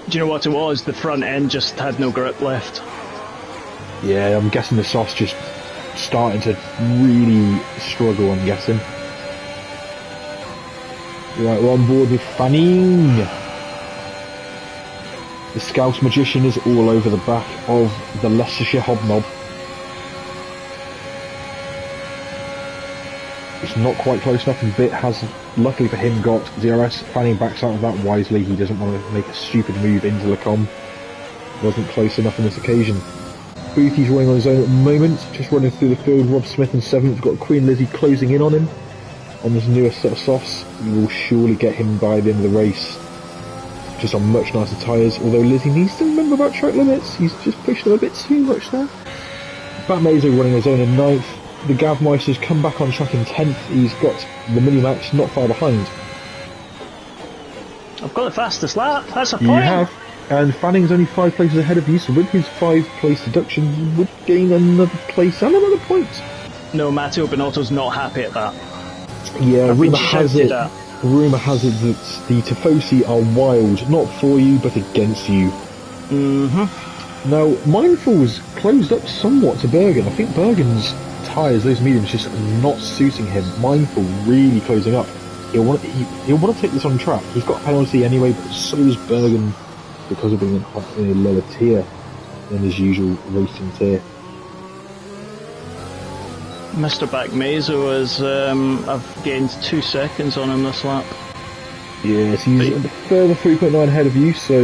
Do you know what it was? The front end just had no grip left. Yeah, I'm guessing the softs just starting to really struggle, I'm guessing. Right, we're on board with Fanning. The Scouse Magician is all over the back of the Leicestershire Hobnob. It's not quite close enough, and Bit has, luckily for him, got DRS. Fanning backs out of that wisely. He doesn't want to make a stupid move into Le Combe. Wasn't close enough on this occasion. Boothie's running on his own at the moment, just running through the field. Rob Smith in 7th, got Queen Lizzie closing in on him. On this newest set of softs, he will surely get him by the end of the race. just on much nicer tyres, although Lizzie needs to remember about track limits. He's just pushing them a bit too much there. Batmazo running his own in 9th. The Gavmeister's come back on track in 10th. He's got the Minimax not far behind. I've got the fastest lap. That's a point. You have. And Fanning's only 5 places ahead of you, so with his 5-place deduction, he would gain another place and another point. No, Matteo Binotto's not happy at that. Yeah, rumour has it that the Tifosi are wild, not for you, but against you. Mm-hmm. Now, Mindful's closed up somewhat to Bergen. I think Bergen's tyres, those mediums, just not suiting him. Mindful really closing up. He'll want to take this on track. He's got a penalty anyway, but so does Bergen because of being in a lower tier than his usual racing tier. Mr. Backmazo is, I've gained 2 seconds on him this lap. Yes, he's a further 3.9 ahead of you, so,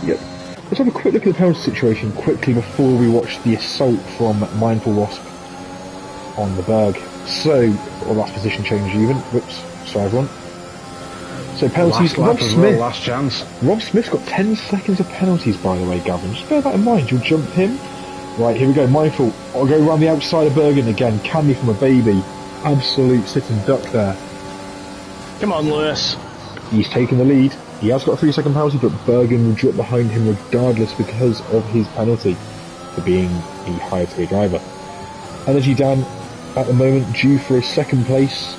yep. Let's have a quick look at the penalty situation quickly before we watch the assault from Mindful Wasp on the Berg. So, that's position change even. Whoops, sorry everyone. So penalties, Rob Smith. Last chance. Rob Smith's got 10 seconds of penalties, by the way, Gavin. Just bear that in mind. You'll jump him. Right, here we go. Mindful. I'll go around the outside of Bergen again. Candy from a baby. Absolute sitting duck there. Come on, Lewis. He's taken the lead. He has got a 3-second penalty, but Bergen will drop behind him regardless because of his penalty for being a higher tier driver. Energy Dan at the moment due for his 2nd place.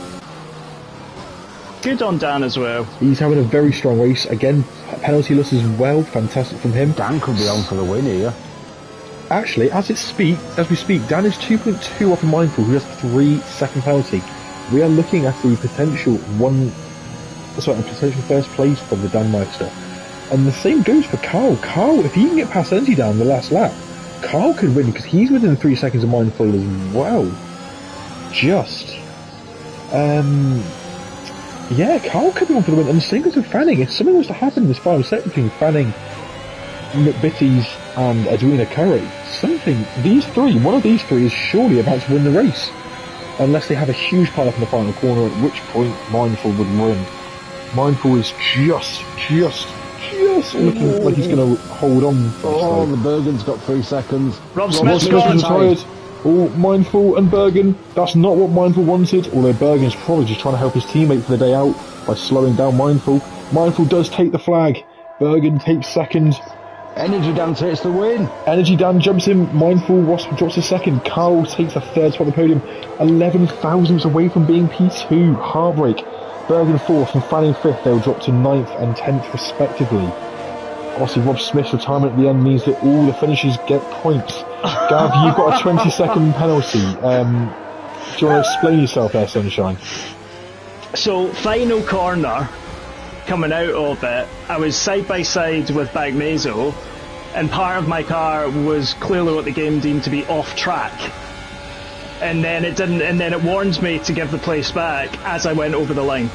Good on Dan as well. He's having a very strong race. Again, penalty-less as well. Fantastic from him. Dan could be on for the win here. Actually, as we speak, Dan is 2.2 off of Mindful, who has 3-second penalty. We are looking at a potential potential first place for the Danmarkster. And the same goes for Carl. Carl, if he can get past Energy down the last lap, Carl could win because he's within 3 seconds of Mindful as well. Yeah, Carl could be on for the win. And the same goes with Fanning. If something was to happen in this final set between Fanning, McBitties and Edwina Curry, one of these three is surely about to win the race. Unless they have a huge pile up in the final corner, at which point Mindful would win. Mindful is just looking like he's going to hold on. The Bergen's got 3 seconds. Rob Smith's retired. Oh, Mindful and Bergen. That's not what Mindful wanted, although Bergen's probably just trying to help his teammate for the day out by slowing down Mindful. Mindful does take the flag. Bergen takes 2nd. Energy Dan takes the win. Energy Dan jumps in. Mindful Wasp drops a 2nd. Carl takes a 3rd spot on the podium. 11 thousandths away from being P2. Heartbreak. Bergen 4th and Fanning 5th. They'll drop to 9th and 10th respectively. Obviously, Rob Smith's retirement at the end means that all the finishers get points. Gav, you've got a 20-second penalty. Do you want to explain yourself there, Sunshine? So, final corner, coming out of it, I was side by side with Bagmazo, and part of my car was clearly what the game deemed to be off track. And then it didn't, and then it warned me to give the place back as I went over the line.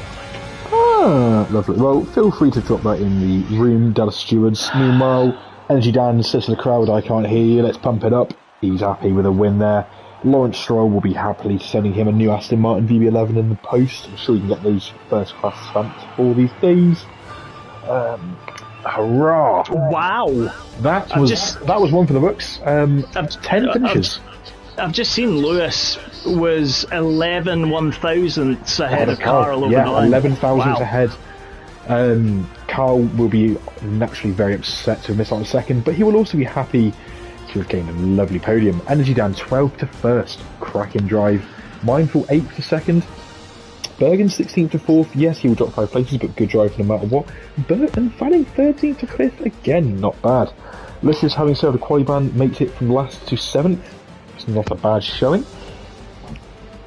Ah, lovely. Well, feel free to drop that in the room, Dallas Stewards. Meanwhile, Energy Dan says to the crowd, I can't hear you, let's pump it up. He's happy with a win there. Lawrence Stroll will be happily sending him a new Aston Martin VB11 in the post. I'm sure you can get those first class stamps all these days. Hurrah! Wow! That was one for the books. 10 finishes. I've just seen Lewis was 11 1,000ths ahead of Carl over the line. 11 thousandths ahead. Carl will be naturally very upset to have missed out on 2nd, but he will also be happy to have gained a lovely podium. Energy Dan 12th to 1st, cracking drive. Mindful 8th to 2nd. Bergen 16th to 4th, yes he will drop 5 places, but good drive no matter what. And Fanning 13th to 5th, again not bad. Lysis, having served a quali ban, makes it from last to 7th. It's not a bad showing.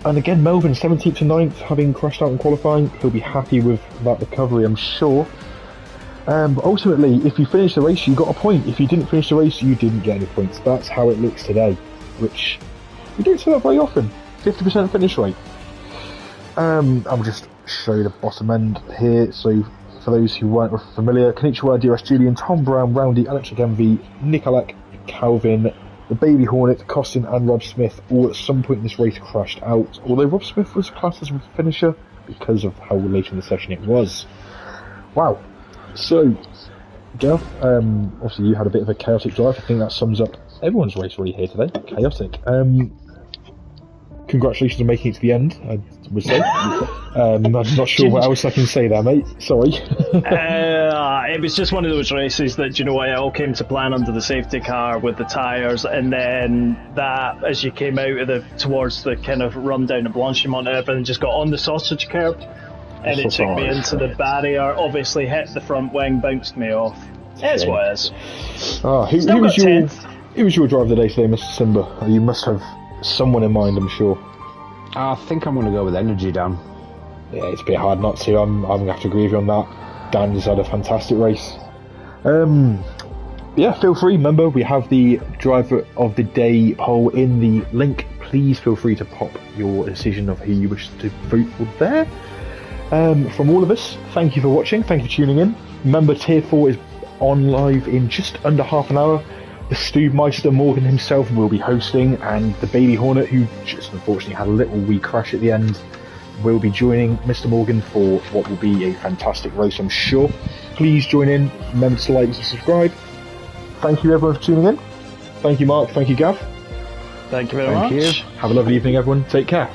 And again, Melvin 17th to 9th, having crashed out in qualifying. He'll be happy with that recovery, I'm sure. But ultimately, if you finish the race, you got a point. If you didn't finish the race, you didn't get any points. That's how it looks today, which we don't see that very often. 50% finish rate. I'll just show you the bottom end here. So, for those who weren't familiar, Konnichiwa, DRS Julian, Tom Brown, Roundy, Electric MV, Nikolak, Calvin, the Baby Hornet, Costin and Rob Smith all at some point in this race crashed out, although Rob Smith was classed as a finisher because of how late in the session it was. Wow. So, Gav, obviously you had a bit of a chaotic drive. I think that sums up everyone's race really here today. Chaotic. Congratulations on making it to the end, I would say. I'm not sure what else I can say there, mate. Sorry. It was just one of those races that, it all came to plan under the safety car with the tyres, and then that, as you came out towards the kind of run down the Blanchimont, everything just got on the sausage curb, and it took me into the barrier, obviously hit the front wing, bounced me off. It's what it is. Who was your driver of the day today, Mr. Simba? You must have someone in mind, I'm sure. I think I'm going to go with Energy, Dan. Yeah, it's a bit hard not to. I'm going to have to agree with you on that. Dan has had a fantastic race. Feel free. Remember, we have the driver of the day poll in the link. Please feel free to pop your decision of who you wish to vote for there. From all of us, thank you for watching. Thank you for tuning in. Remember, Tier 4 is on live in just under half an hour. The Stubmeister Morgan himself will be hosting, and the Baby Hornet, who just unfortunately had a little wee crash at the end, will be joining Mr. Morgan for what will be a fantastic race, I'm sure. Please join in. Remember to like and subscribe. Thank you everyone for tuning in. Thank you, Mark. Thank you, Gav. Thank you very much. Have a lovely evening, everyone. Take care.